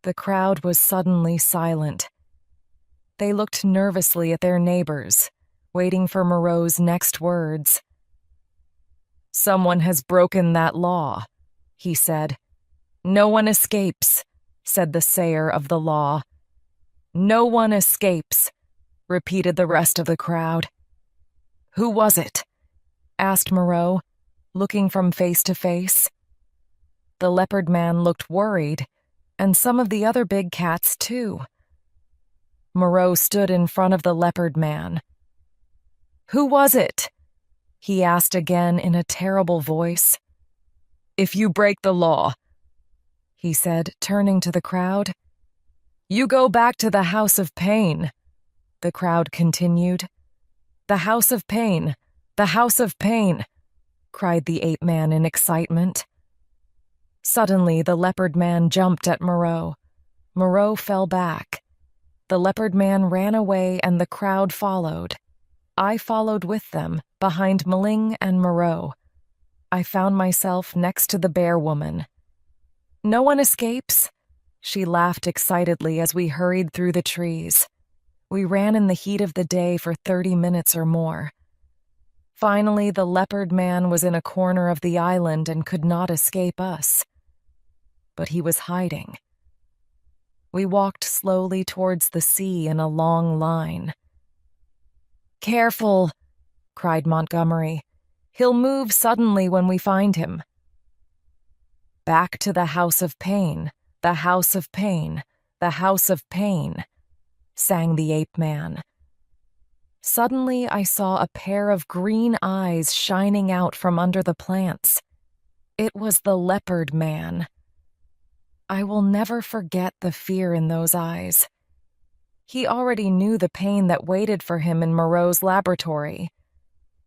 The crowd was suddenly silent. They looked nervously at their neighbors, waiting for Moreau's next words. "Someone has broken that law," he said. "No one escapes," said the sayer of the law. "No one escapes," repeated the rest of the crowd. "Who was it?" asked Morao, looking from face to face. The leopard man looked worried, and some of the other big cats too. Morao stood in front of the leopard man. "Who was it?" he asked again in a terrible voice. "If you break the law," he said, turning to the crowd, "you go back to the House of Pain," the crowd continued. "The House of Pain, the House of Pain," cried the ape man in excitement. Suddenly, the leopard man jumped at Morao. Morao fell back. The leopard man ran away and the crowd followed. I followed with them, behind Maling and Morao. I found myself next to the bear woman. "No one escapes?" She laughed excitedly as we hurried through the trees. We ran in the heat of the day for 30 minutes or more. Finally, the leopard man was in a corner of the island and could not escape us. But he was hiding. We walked slowly towards the sea in a long line. "Careful," cried Montgomery. "He'll move suddenly when we find him." "Back to the House of Pain, the House of Pain, the House of Pain," sang the ape man. Suddenly I saw a pair of green eyes shining out from under the plants. It was the leopard man. I will never forget the fear in those eyes. He already knew the pain that waited for him in Moreau's laboratory.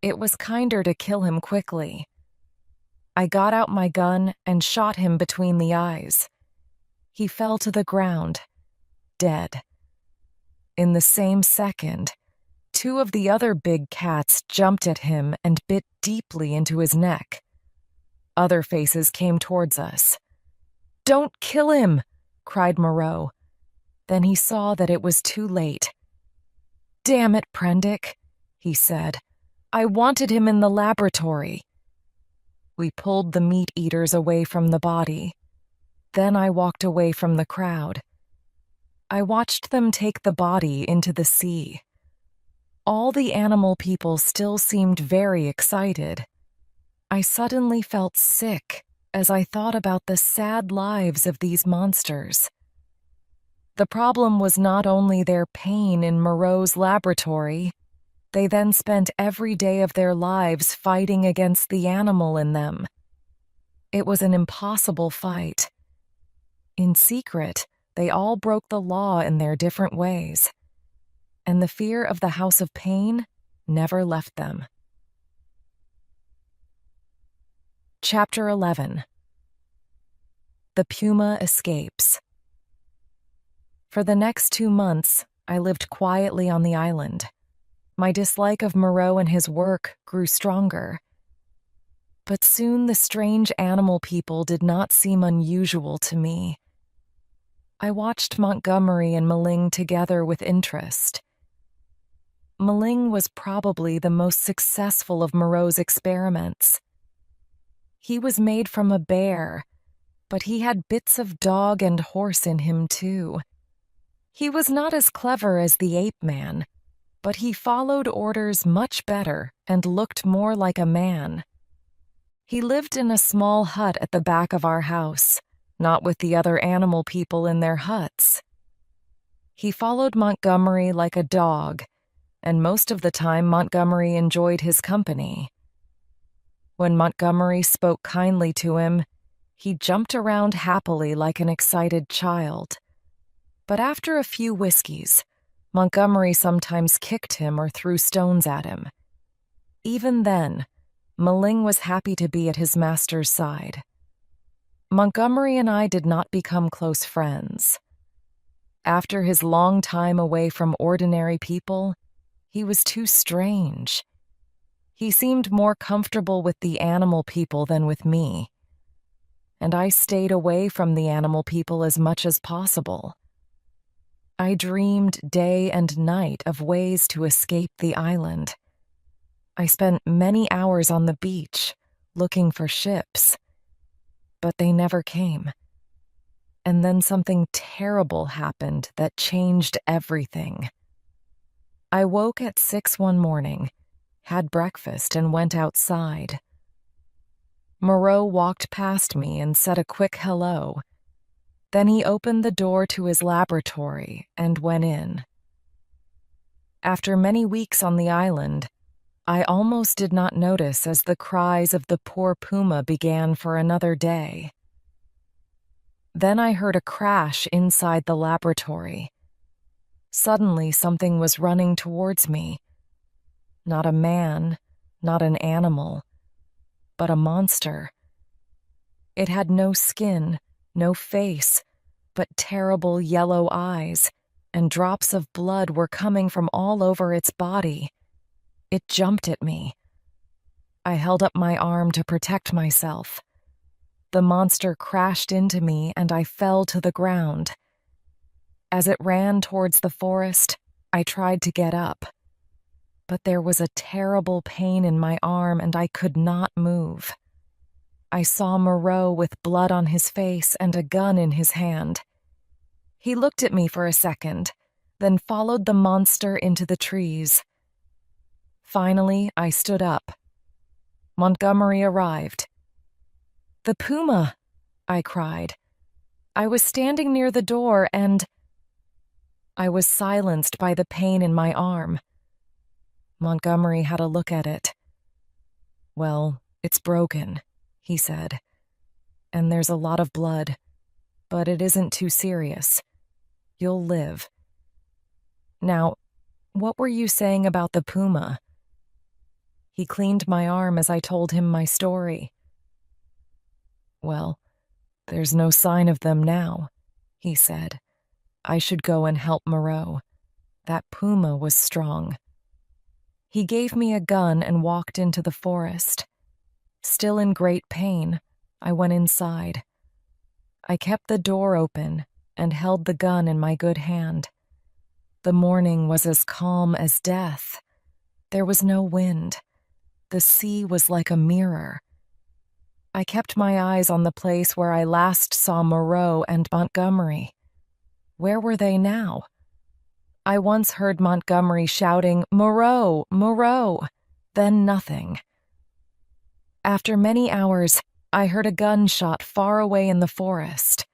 It was kinder to kill him quickly. I got out my gun and shot him between the eyes. He fell to the ground, dead. In the same second, 2 of the other big cats jumped at him and bit deeply into his neck. Other faces came towards us. "Don't kill him!" cried Morao. Then he saw that it was too late. "Damn it, Prendick," he said. "I wanted him in the laboratory." We pulled the meat eaters away from the body. Then I walked away from the crowd. I watched them take the body into the sea. All the animal people still seemed very excited. I suddenly felt sick as I thought about the sad lives of these monsters. The problem was not only their pain in Moreau's laboratory. They then spent every day of their lives fighting against the animal in them. It was an impossible fight. In secret, they all broke the law in their different ways, and the fear of the House of Pain never left them. Chapter 11. The Puma Escapes. For the next 2 months, I lived quietly on the island. My dislike of Morao and his work grew stronger. But soon the strange animal people did not seem unusual to me. I watched Montgomery and Maling together with interest. Maling was probably the most successful of Moreau's experiments. He was made from a bear, but he had bits of dog and horse in him too. He was not as clever as the ape man, but he followed orders much better and looked more like a man. He lived in a small hut at the back of our house, not with the other animal people in their huts. He followed Montgomery like a dog, and most of the time Montgomery enjoyed his company. When Montgomery spoke kindly to him, he jumped around happily like an excited child. But after a few whiskeys, Montgomery sometimes kicked him or threw stones at him. Even then, Maling was happy to be at his master's side. Montgomery and I did not become close friends. After his long time away from ordinary people, he was too strange. He seemed more comfortable with the animal people than with me, and I stayed away from the animal people as much as possible. I dreamed day and night of ways to escape the island. I spent many hours on the beach looking for ships, but they never came. And then something terrible happened that changed everything. I woke at 6 one morning, had breakfast, and went outside. Morao walked past me and said a quick hello. Then he opened the door to his laboratory and went in. After many weeks on the island, I almost did not notice as the cries of the poor puma began for another day. Then I heard a crash inside the laboratory. Suddenly, something was running towards me. Not a man, not an animal, but a monster. It had no skin, no face, but terrible yellow eyes, and drops of blood were coming from all over its body. It jumped at me. I held up my arm to protect myself. The monster crashed into me and I fell to the ground. As it ran towards the forest, I tried to get up. But there was a terrible pain in my arm and I could not move. I saw Morao with blood on his face and a gun in his hand. He looked at me for a second, then followed the monster into the trees. Finally, I stood up. Montgomery arrived. "The puma!" I cried. I was standing near the door and I was silenced by the pain in my arm. Montgomery had a look at it. "Well, it's broken," he said, "and there's a lot of blood, but it isn't too serious. You'll live. Now, what were you saying about the puma?" He cleaned my arm as I told him my story. "Well, there's no sign of them now," he said. "I should go and help Morao. That puma was strong." He gave me a gun and walked into the forest. Still in great pain, I went inside. I kept the door open and held the gun in my good hand. The morning was as calm as death. There was no wind. The sea was like a mirror. I kept my eyes on the place where I last saw Morao and Montgomery. Where were they now? I once heard Montgomery shouting, "Morao, Morao," then nothing. After many hours, I heard a gunshot far away in the forest.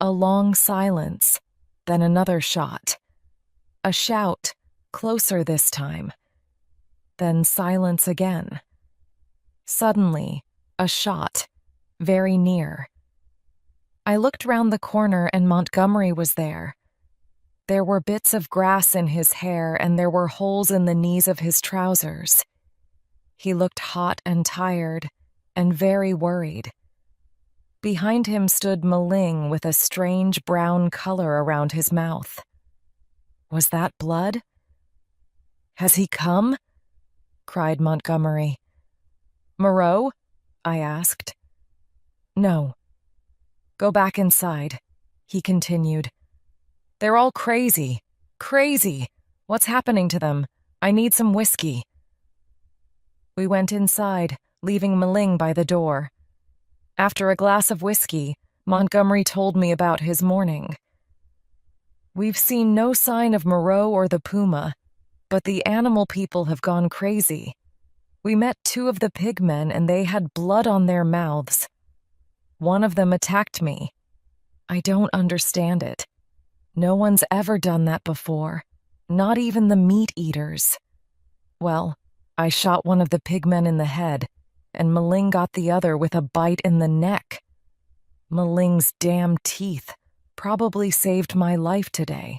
A long silence, then another shot. A shout, closer this time. Then silence again. Suddenly, a shot, very near. I looked round the corner and Montgomery was there. There were bits of grass in his hair and there were holes in the knees of his trousers. He looked hot and tired and very worried. Behind him stood Maling with a strange brown color around his mouth. Was that blood? "Has he come?" cried Montgomery. "Morao?" I asked. "No. Go back inside," he continued. "They're all crazy. Crazy. What's happening to them? I need some whiskey." We went inside, leaving Maling by the door. After a glass of whiskey, Montgomery told me about his morning. "We've seen no sign of Morao or the puma, But the animal people have gone crazy. We met 2 of the pigmen and they had blood on their mouths. One of them attacked me. I don't understand it. No one's ever done that before, not even the meat eaters. Well, I shot one of the pigmen in the head, and Maling got the other with a bite in the neck. Maling's damn teeth probably saved my life today.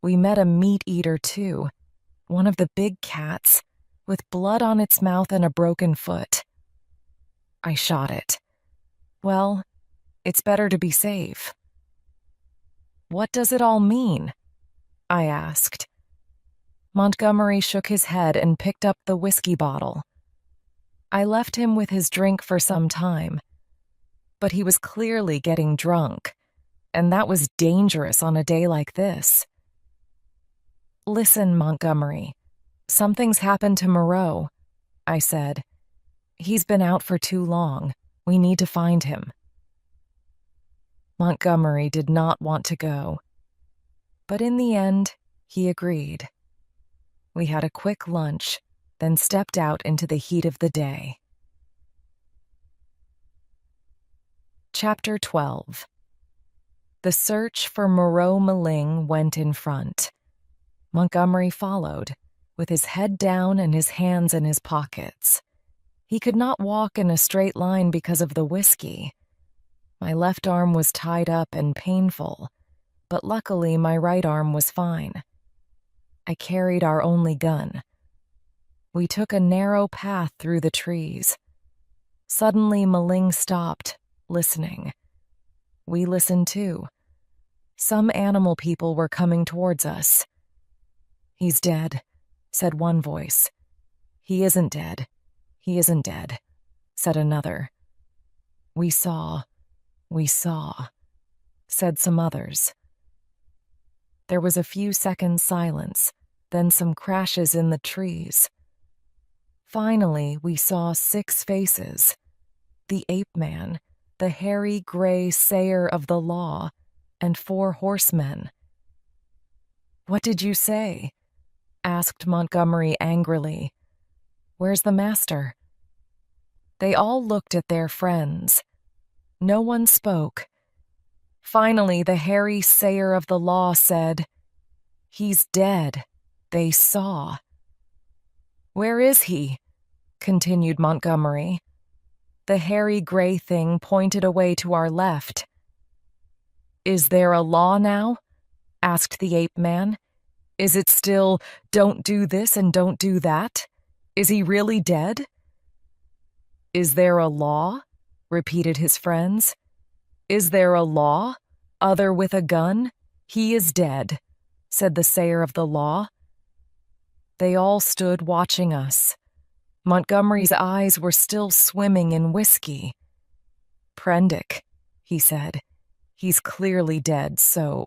We met a meat eater too, one of the big cats, with blood on its mouth and a broken foot. I shot it. Well, it's better to be safe. What does it all mean? I asked. Montgomery shook his head and picked up the whiskey bottle. I left him with his drink for some time, but he was clearly getting drunk, and that was dangerous on a day like this. Listen, Montgomery, something's happened to Morao, I said. He's been out for too long. We need to find him. Montgomery did not want to go, but in the end, he agreed. We had a quick lunch, then stepped out into the heat of the day. Chapter 12. The search for Morao Maling went in front. Montgomery followed, with his head down and his hands in his pockets. He could not walk in a straight line because of the whiskey. My left arm was tied up and painful, but luckily my right arm was fine. I carried our only gun. We took a narrow path through the trees. Suddenly Maling stopped, listening. We listened too. Some animal people were coming towards us. "He's dead," said one voice. "He isn't dead. He isn't dead," said another. We saw, said some others. There was a few seconds silence, then some crashes in the trees. Finally, we saw 6 faces. The ape man, the hairy gray sayer of the law, and 4 horsemen. "What did you say?" asked Montgomery angrily. "Where's the master?" They all looked at their friends. No one spoke. Finally, the hairy sayer of the law said, "He's dead. They saw." "Where is he?" continued Montgomery. The hairy gray thing pointed away to our left. "Is there a law now?" asked the ape man. "Is it still, don't do this and don't do that? Is he really dead?" "Is there a law?" repeated his friends. "Is there a law? Other with a gun? He is dead," said the sayer of the law. They all stood watching us. Montgomery's eyes were still swimming in whiskey. "Prendick," he said. "He's clearly dead, so—"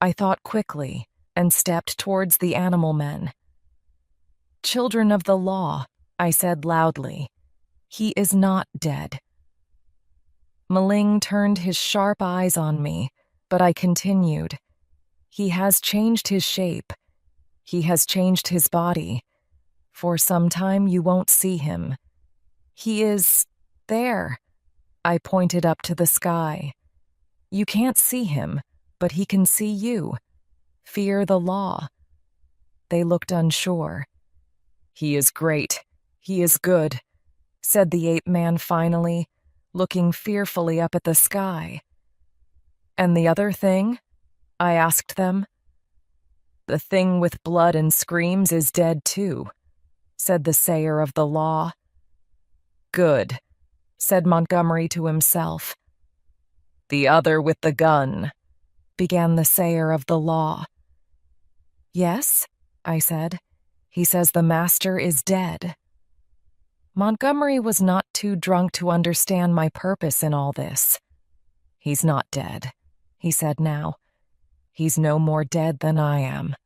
I thought quickly and stepped towards the animal men. "Children of the law," I said loudly. "He is not dead." Maling turned his sharp eyes on me, but I continued. "He has changed his shape. He has changed his body. For some time you won't see him. He is there." I pointed up to the sky. "You can't see him, but he can see you. Fear the law." They looked unsure. "He is great. He is good," said the ape man finally, looking fearfully up at the sky. "And the other thing?" I asked them. "The thing with blood and screams is dead too," said the sayer of the law. "Good," said Montgomery to himself. "The other with the gun," began the sayer of the law. "Yes," I said. "He says the master is dead." Montgomery was not too drunk to understand my purpose in all this. "He's not dead," he said now. "He's no more dead than I am."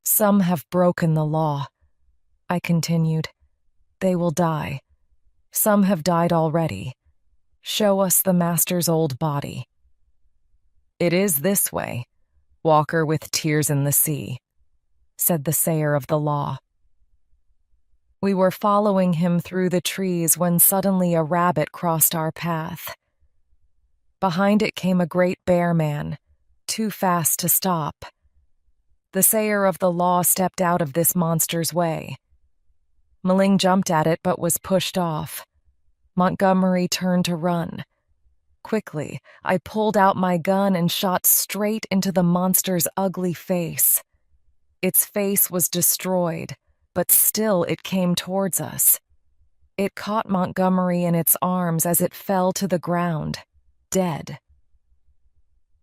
"Some have broken the law," I continued. "They will die. Some have died already. Show us the master's old body." "It is this way," Walker with Tears in the Sea. said the sayer of the law. We were following him through the trees when suddenly a rabbit crossed our path. Behind it came a great bear man, too fast to stop. The sayer of the law stepped out of this monster's way. Maling jumped at it but was pushed off. Montgomery turned to run. Quickly, I pulled out my gun and shot straight into the monster's ugly face. Its face was destroyed, but still it came towards us. It caught Montgomery in its arms as it fell to the ground, dead.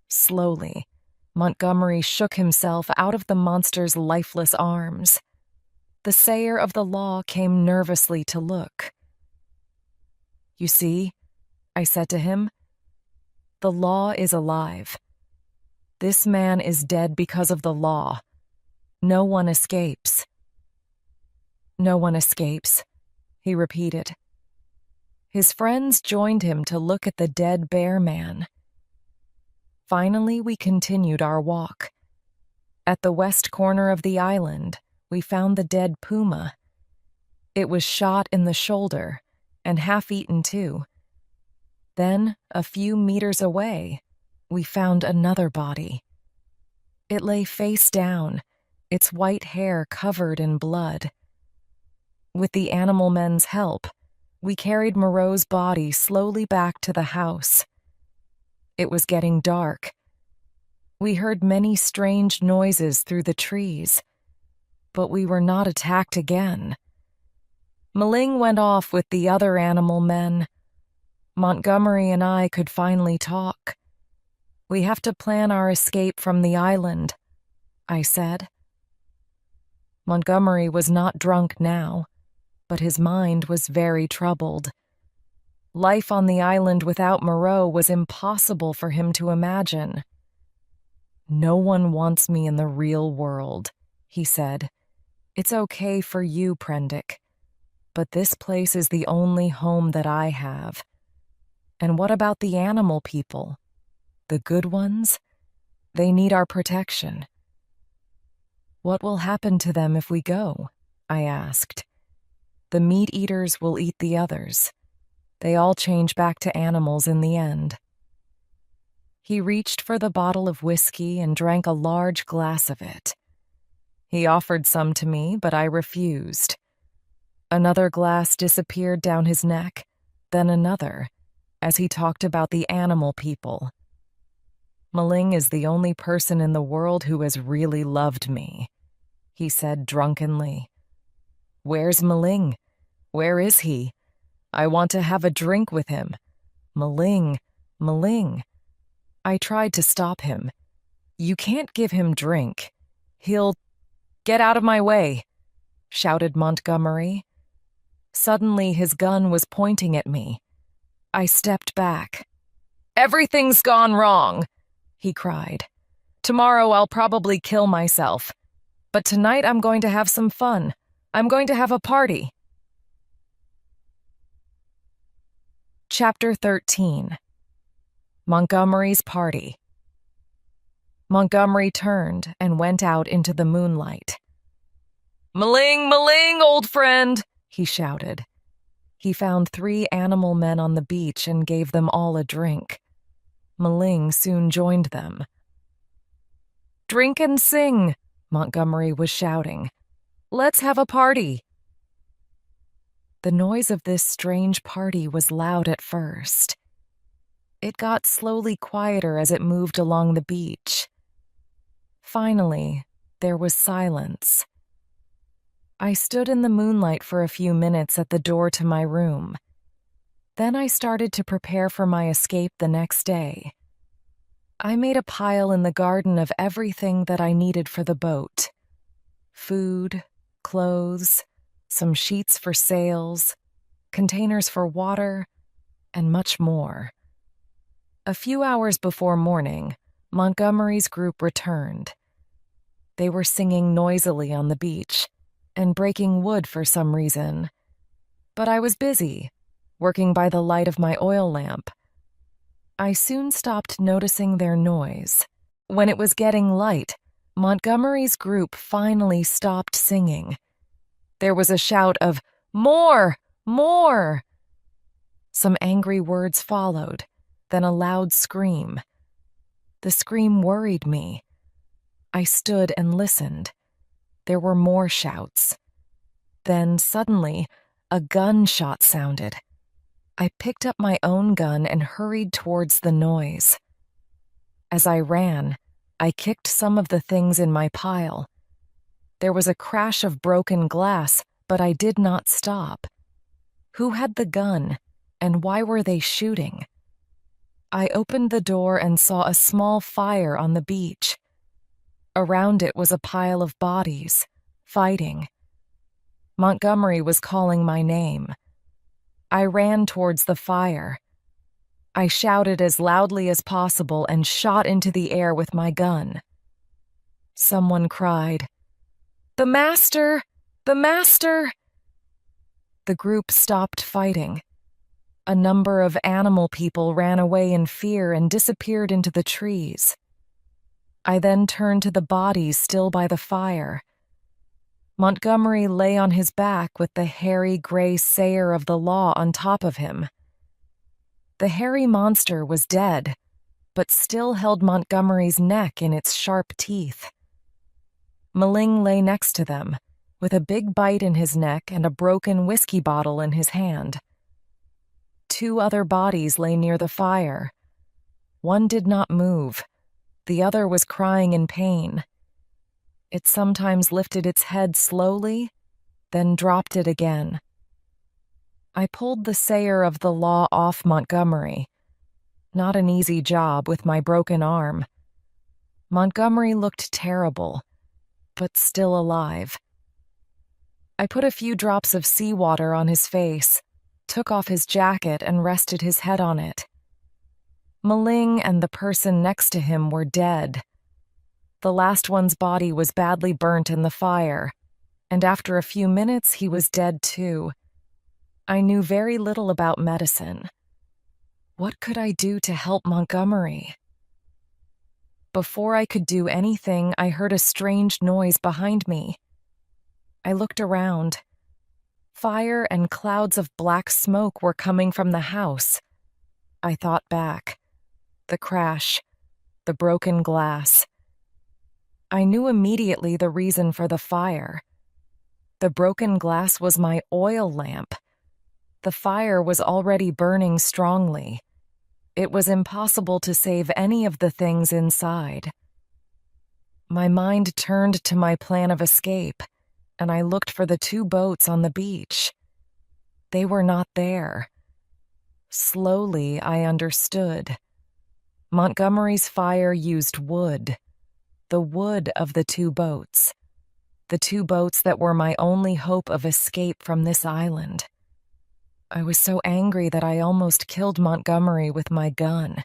Slowly, Montgomery shook himself out of the monster's lifeless arms. The sayer of the law came nervously to look. "You see," I said to him, "the law is alive. This man is dead because of the law. No one escapes." "No one escapes," he repeated. His friends joined him to look at the dead bear man. Finally, we continued our walk. At the west corner of the island, we found the dead puma. It was shot in the shoulder and half-eaten too. Then, a few meters away, we found another body. It lay face down, its white hair covered in blood. With the animal men's help, we carried Moreau's body slowly back to the house. It was getting dark. We heard many strange noises through the trees, but we were not attacked again. Maling went off with the other animal men. Montgomery and I could finally talk. "We have to plan our escape from the island," I said. Montgomery was not drunk now, but his mind was very troubled. Life on the island without Morao was impossible for him to imagine. "No one wants me in the real world," he said. "It's okay for you, Prendick, but this place is the only home that I have. And what about the animal people? The good ones? They need our protection." "What will happen to them if we go?" I asked. "The meat-eaters will eat the others. They all change back to animals in the end." He reached for the bottle of whiskey and drank a large glass of it. He offered some to me, but I refused. Another glass disappeared down his neck, then another, as he talked about the animal people. "Maling is the only person in the world who has really loved me," he said drunkenly. "Where's Maling? Where is he? I want to have a drink with him. Maling, Maling." I tried to stop him. "You can't give him drink. He'll—" "Get out of my way," shouted Montgomery. Suddenly his gun was pointing at me. I stepped back. "Everything's gone wrong," he cried. "Tomorrow I'll probably kill myself. But tonight I'm going to have some fun. I'm going to have a party." Chapter 13. Montgomery's Party. Montgomery turned and went out into the moonlight. "Maling, Maling, old friend," he shouted. He found 3 animal men on the beach and gave them all a drink. Maling soon joined them. "Drink and sing," Montgomery was shouting. "Let's have a party." The noise of this strange party was loud at first. It got slowly quieter as it moved along the beach. Finally, there was silence. I stood in the moonlight for a few minutes at the door to my room. Then I started to prepare for my escape the next day. I made a pile in the garden of everything that I needed for the boat: food, clothes, some sheets for sails, containers for water, and much more. A few hours before morning, Montgomery's group returned. They were singing noisily on the beach and breaking wood for some reason. But I was busy, working by the light of my oil lamp. I soon stopped noticing their noise. When it was getting light, Montgomery's group finally stopped singing. There was a shout of, "More! More!" Some angry words followed, then a loud scream. The scream worried me. I stood and listened. There were more shouts. Then, suddenly, a gunshot sounded. I picked up my own gun and hurried towards the noise. As I ran, I kicked some of the things in my pile. There was a crash of broken glass, but I did not stop. Who had the gun, and why were they shooting? I opened the door and saw a small fire on the beach. Around it was a pile of bodies, fighting. Montgomery was calling my name. I ran towards the fire. I shouted as loudly as possible and shot into the air with my gun. Someone cried, "The master! The master!" The group stopped fighting. A number of animal people ran away in fear and disappeared into the trees. I then turned to the bodies still by the fire. Montgomery lay on his back with the hairy gray sayer of the law on top of him. The hairy monster was dead, but still held Montgomery's neck in its sharp teeth. Maling lay next to them, with a big bite in his neck and a broken whiskey bottle in his hand. 2 other bodies lay near the fire. One did not move. The other was crying in pain. It sometimes lifted its head slowly, then dropped it again. I pulled the sayer of the law off Montgomery. Not an easy job with my broken arm. Montgomery looked terrible, but still alive. I put a few drops of seawater on his face, took off his jacket and rested his head on it. Maling and the person next to him were dead. The last one's body was badly burnt in the fire, and after a few minutes he was dead too. I knew very little about medicine. What could I do to help Montgomery? Before I could do anything, I heard a strange noise behind me. I looked around. Fire and clouds of black smoke were coming from the house. I thought back. The crash. The broken glass. I knew immediately the reason for the fire. The broken glass was my oil lamp. The fire was already burning strongly. It was impossible to save any of the things inside. My mind turned to my plan of escape, and I looked for the 2 boats on the beach. They were not there. Slowly, I understood. Montgomery's fire used wood. The wood of the 2 boats. The 2 boats that were my only hope of escape from this island. I was so angry that I almost killed Montgomery with my gun.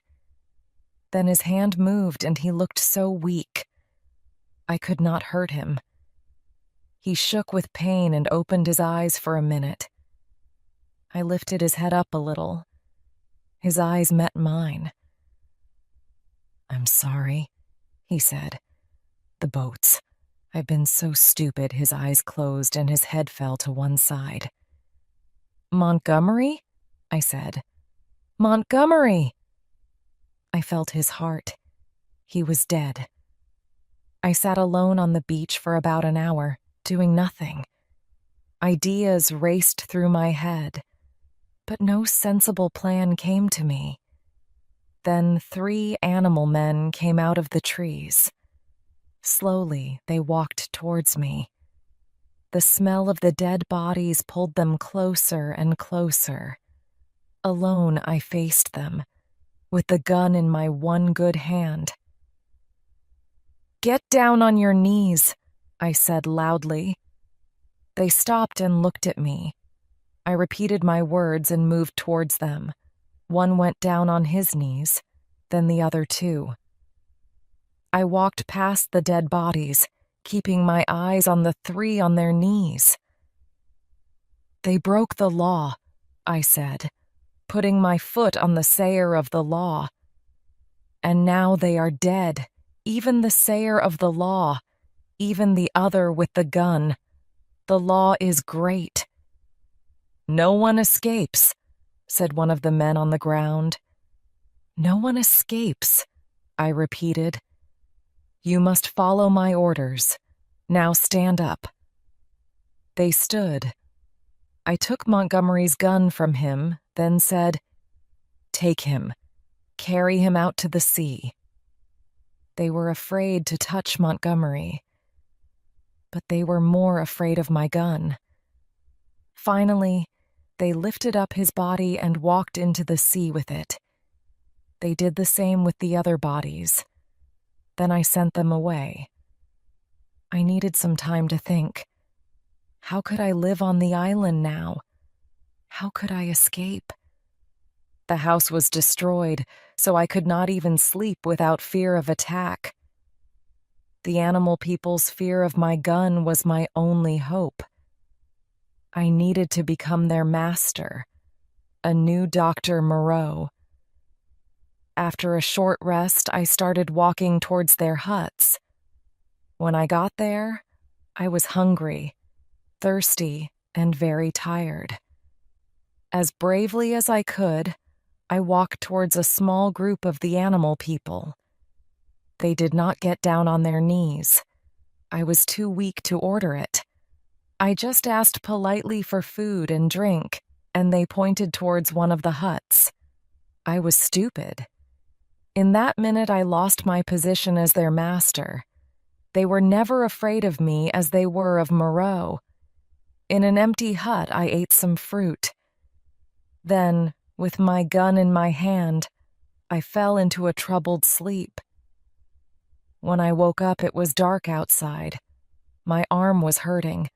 Then his hand moved and he looked so weak. I could not hurt him. He shook with pain and opened his eyes for a minute. I lifted his head up a little. His eyes met mine. "I'm sorry," he said. "The boats. I've been so stupid." His eyes closed and his head fell to one side. "Montgomery?" I said. "Montgomery!" I felt his heart. He was dead. I sat alone on the beach for about an hour, doing nothing. Ideas raced through my head, but no sensible plan came to me. Then 3 animal men came out of the trees. Slowly, they walked towards me. The smell of the dead bodies pulled them closer and closer. Alone, I faced them, with the gun in my one good hand. "Get down on your knees," I said loudly. They stopped and looked at me. I repeated my words and moved towards them. One went down on his knees, then the other too. I walked past the dead bodies, keeping my eyes on the 3 on their knees. "They broke the law," I said, putting my foot on the sayer of the law. "And now they are dead, even the sayer of the law, even the other with the gun. The law is great." "No one escapes," said one of the men on the ground. "No one escapes," I repeated. "You must follow my orders. Now stand up." They stood. I took Montgomery's gun from him, then said, "Take him. Carry him out to the sea." They were afraid to touch Montgomery, but they were more afraid of my gun. Finally, they lifted up his body and walked into the sea with it. They did the same with the other bodies. Then I sent them away. I needed some time to think. How could I live on the island now? How could I escape? The house was destroyed, so I could not even sleep without fear of attack. The animal people's fear of my gun was my only hope. I needed to become their master, a new Dr. Morao. After a short rest, I started walking towards their huts. When I got there, I was hungry, thirsty, and very tired. As bravely as I could, I walked towards a small group of the animal people. They did not get down on their knees. I was too weak to order it. I just asked politely for food and drink, and they pointed towards one of the huts. I was stupid. In that minute, I lost my position as their master. They were never afraid of me as they were of Morao. In an empty hut, I ate some fruit. Then, with my gun in my hand, I fell into a troubled sleep. When I woke up, it was dark outside. My arm was hurting.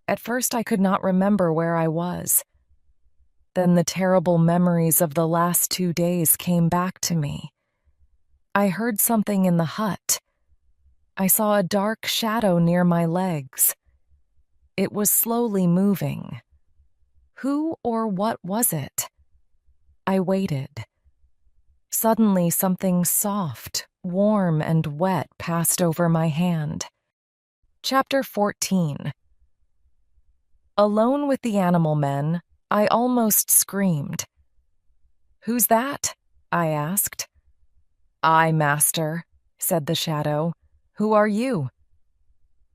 At first, I could not remember where I was. Then the terrible memories of the last 2 days came back to me. I heard something in the hut. I saw a dark shadow near my legs. It was slowly moving. Who or what was it? I waited. Suddenly, something soft, warm, and wet passed over my hand. Chapter 14. Alone with the animal men, I almost screamed. "Who's that?" I asked. "I, master," said the shadow. "Who are you?"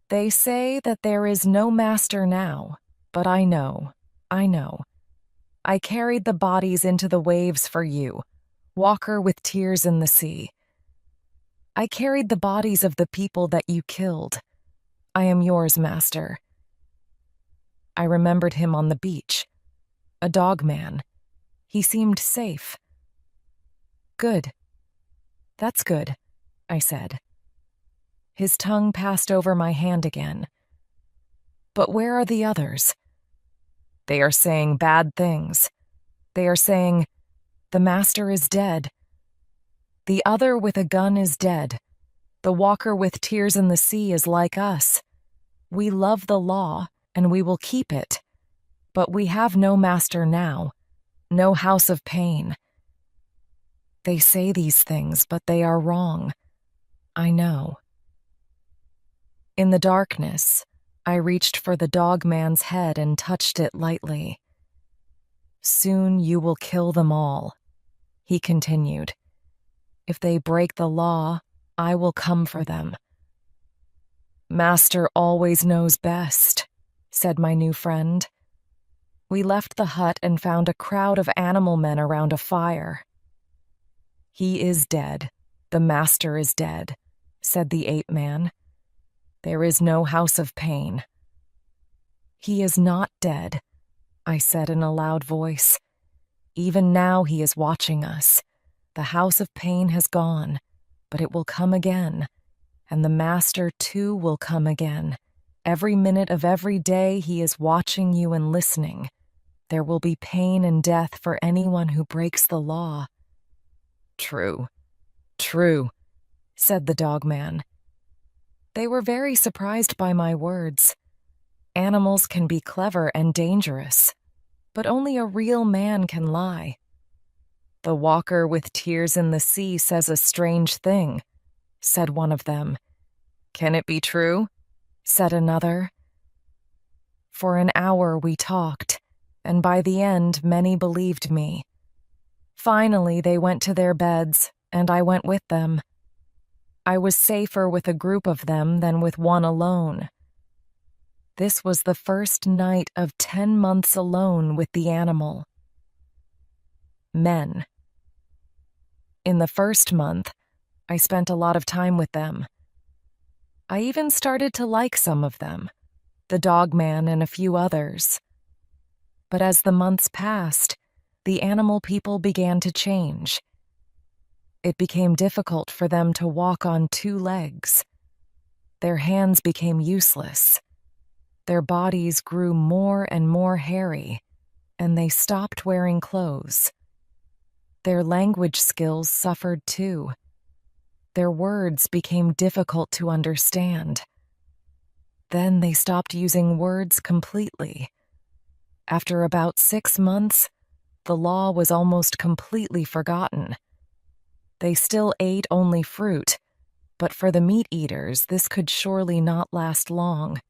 "They say that there is no master now, but I know. I carried the bodies into the waves for you, walker with tears in the sea. I carried the bodies of the people that you killed. I am yours, master." I remembered him on the beach. A dog man. He seemed safe. "Good. That's good," I said. His tongue passed over my hand again. "But where are the others?" "They are saying bad things. They are saying, 'The master is dead. The other with a gun is dead. The walker with tears in the sea is like us. We love the law, and we will keep it. But we have no master now, no house of pain.' They say these things, but they are wrong. I know." In the darkness, I reached for the dog man's head and touched it lightly. "Soon you will kill them all," he continued. "If they break the law, I will come for them." "Master always knows best," said my new friend. We left the hut and found a crowd of animal men around a fire. "He is dead. The master is dead," said the ape man. "There is no house of pain." "He is not dead," I said in a loud voice. "Even now he is watching us. The house of pain has gone, but it will come again, and the master too will come again. Every minute of every day he is watching you and listening. There will be pain and death for anyone who breaks the law." "True, true," said the dog man. They were very surprised by my words. Animals can be clever and dangerous, but only a real man can lie. "The walker with tears in the sea says a strange thing," said one of them. "Can it be true?" said another. For an hour we talked, and by the end many believed me. Finally they went to their beds, and I went with them. I was safer with a group of them than with one alone. This was the first night of 10 months alone with the animal. Men. In the first month, I spent a lot of time with them. I even started to like some of them, the dog man and a few others. But as the months passed, the animal people began to change. It became difficult for them to walk on 2 legs. Their hands became useless. Their bodies grew more and more hairy, and they stopped wearing clothes. Their language skills suffered too. Their words became difficult to understand. Then they stopped using words completely. After about 6 months, the law was almost completely forgotten. They still ate only fruit, but for the meat eaters, this could surely not last long.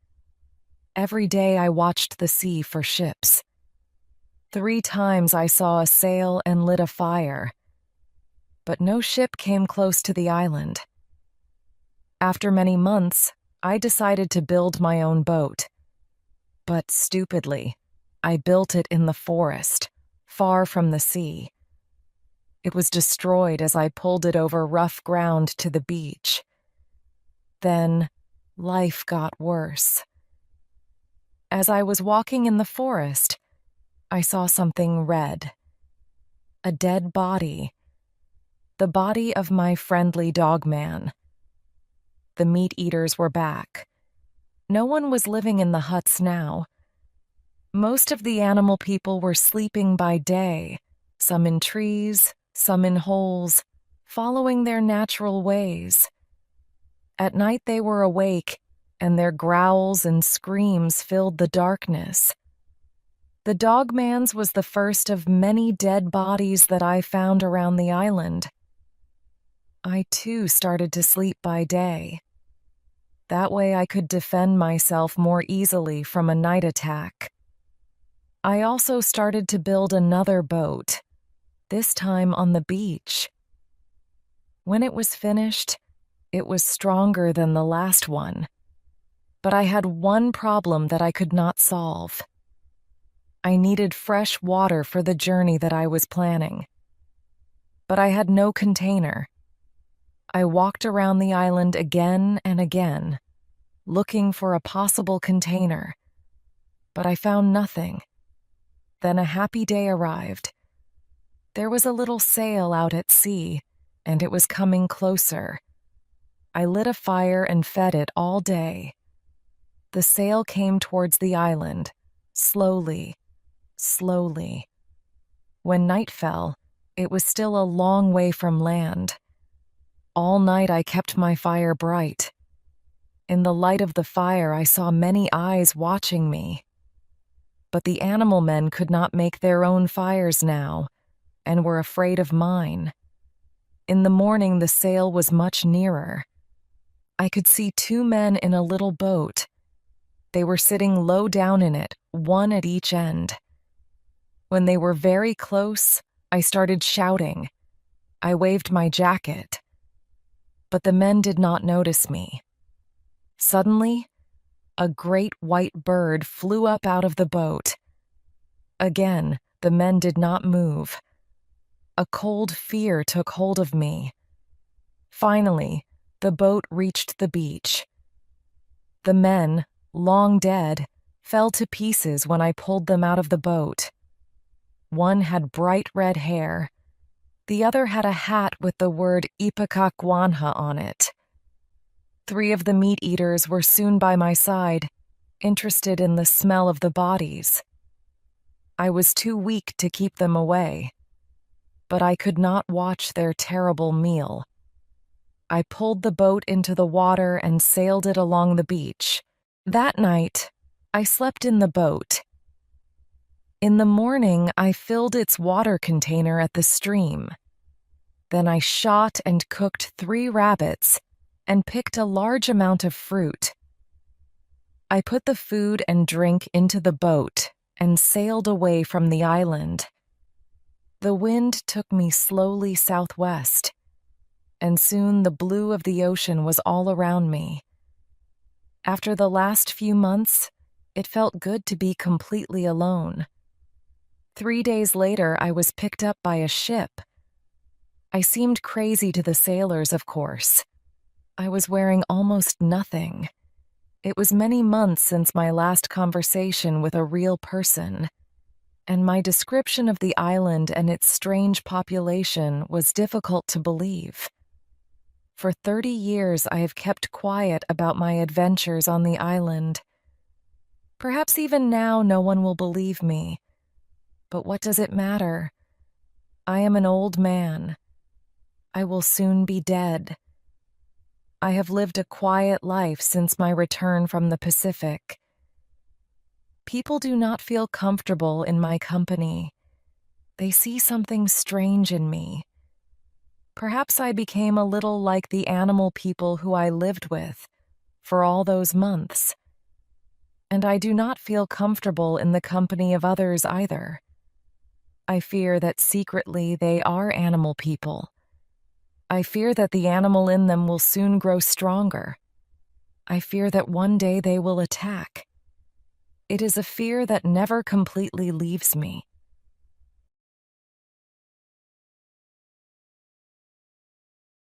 Every day I watched the sea for ships. 3 times I saw a sail and lit a fire, but no ship came close to the island. After many months, I decided to build my own boat. But stupidly, I built it in the forest, far from the sea. It was destroyed as I pulled it over rough ground to the beach. Then, life got worse. As I was walking in the forest, I saw something red. A dead body. The body of my friendly dog man. The meat eaters were back. No one was living in the huts now. Most of the animal people were sleeping by day, some in trees, some in holes, following their natural ways. At night they were awake, and their growls and screams filled the darkness. The dogman's was the first of many dead bodies that I found around the island. I too started to sleep by day. That way I could defend myself more easily from a night attack. I also started to build another boat, this time on the beach. When it was finished, it was stronger than the last one. But I had one problem that I could not solve. I needed fresh water for the journey that I was planning. But I had no container. I walked around the island again and again, looking for a possible container. But I found nothing. Then a happy day arrived. There was a little sail out at sea, and it was coming closer. I lit a fire and fed it all day. The sail came towards the island, slowly, slowly. When night fell, it was still a long way from land. All night I kept my fire bright. In the light of the fire, I saw many eyes watching me. But the animal men could not make their own fires now, and were afraid of mine. In the morning, the sail was much nearer. I could see 2 men in a little boat. They were sitting low down in it, one at each end. When they were very close, I started shouting. I waved my jacket. But the men did not notice me. Suddenly, a great white bird flew up out of the boat. Again, the men did not move. A cold fear took hold of me. Finally, the boat reached the beach. The men, long dead, fell to pieces when I pulled them out of the boat. One had bright red hair. The other had a hat with the word Ipecacuanha on it. 3 of the meat eaters were soon by my side, interested in the smell of the bodies. I was too weak to keep them away, but I could not watch their terrible meal. I pulled the boat into the water and sailed it along the beach. That night, I slept in the boat. In the morning, I filled its water container at the stream. Then I shot and cooked 3 rabbits and picked a large amount of fruit. I put the food and drink into the boat and sailed away from the island. The wind took me slowly southwest, and soon the blue of the ocean was all around me. After the last few months, it felt good to be completely alone. 3 days later, I was picked up by a ship. I seemed crazy to the sailors, of course. I was wearing almost nothing. It was many months since my last conversation with a real person, and my description of the island and its strange population was difficult to believe. For 30 years, I have kept quiet about my adventures on the island. Perhaps even now no one will believe me. But what does it matter? I am an old man. I will soon be dead. I have lived a quiet life since my return from the Pacific. People do not feel comfortable in my company. They see something strange in me. Perhaps I became a little like the animal people who I lived with for all those months. And I do not feel comfortable in the company of others either. I fear that secretly they are animal people. I fear that the animal in them will soon grow stronger. I fear that one day they will attack. It is a fear that never completely leaves me.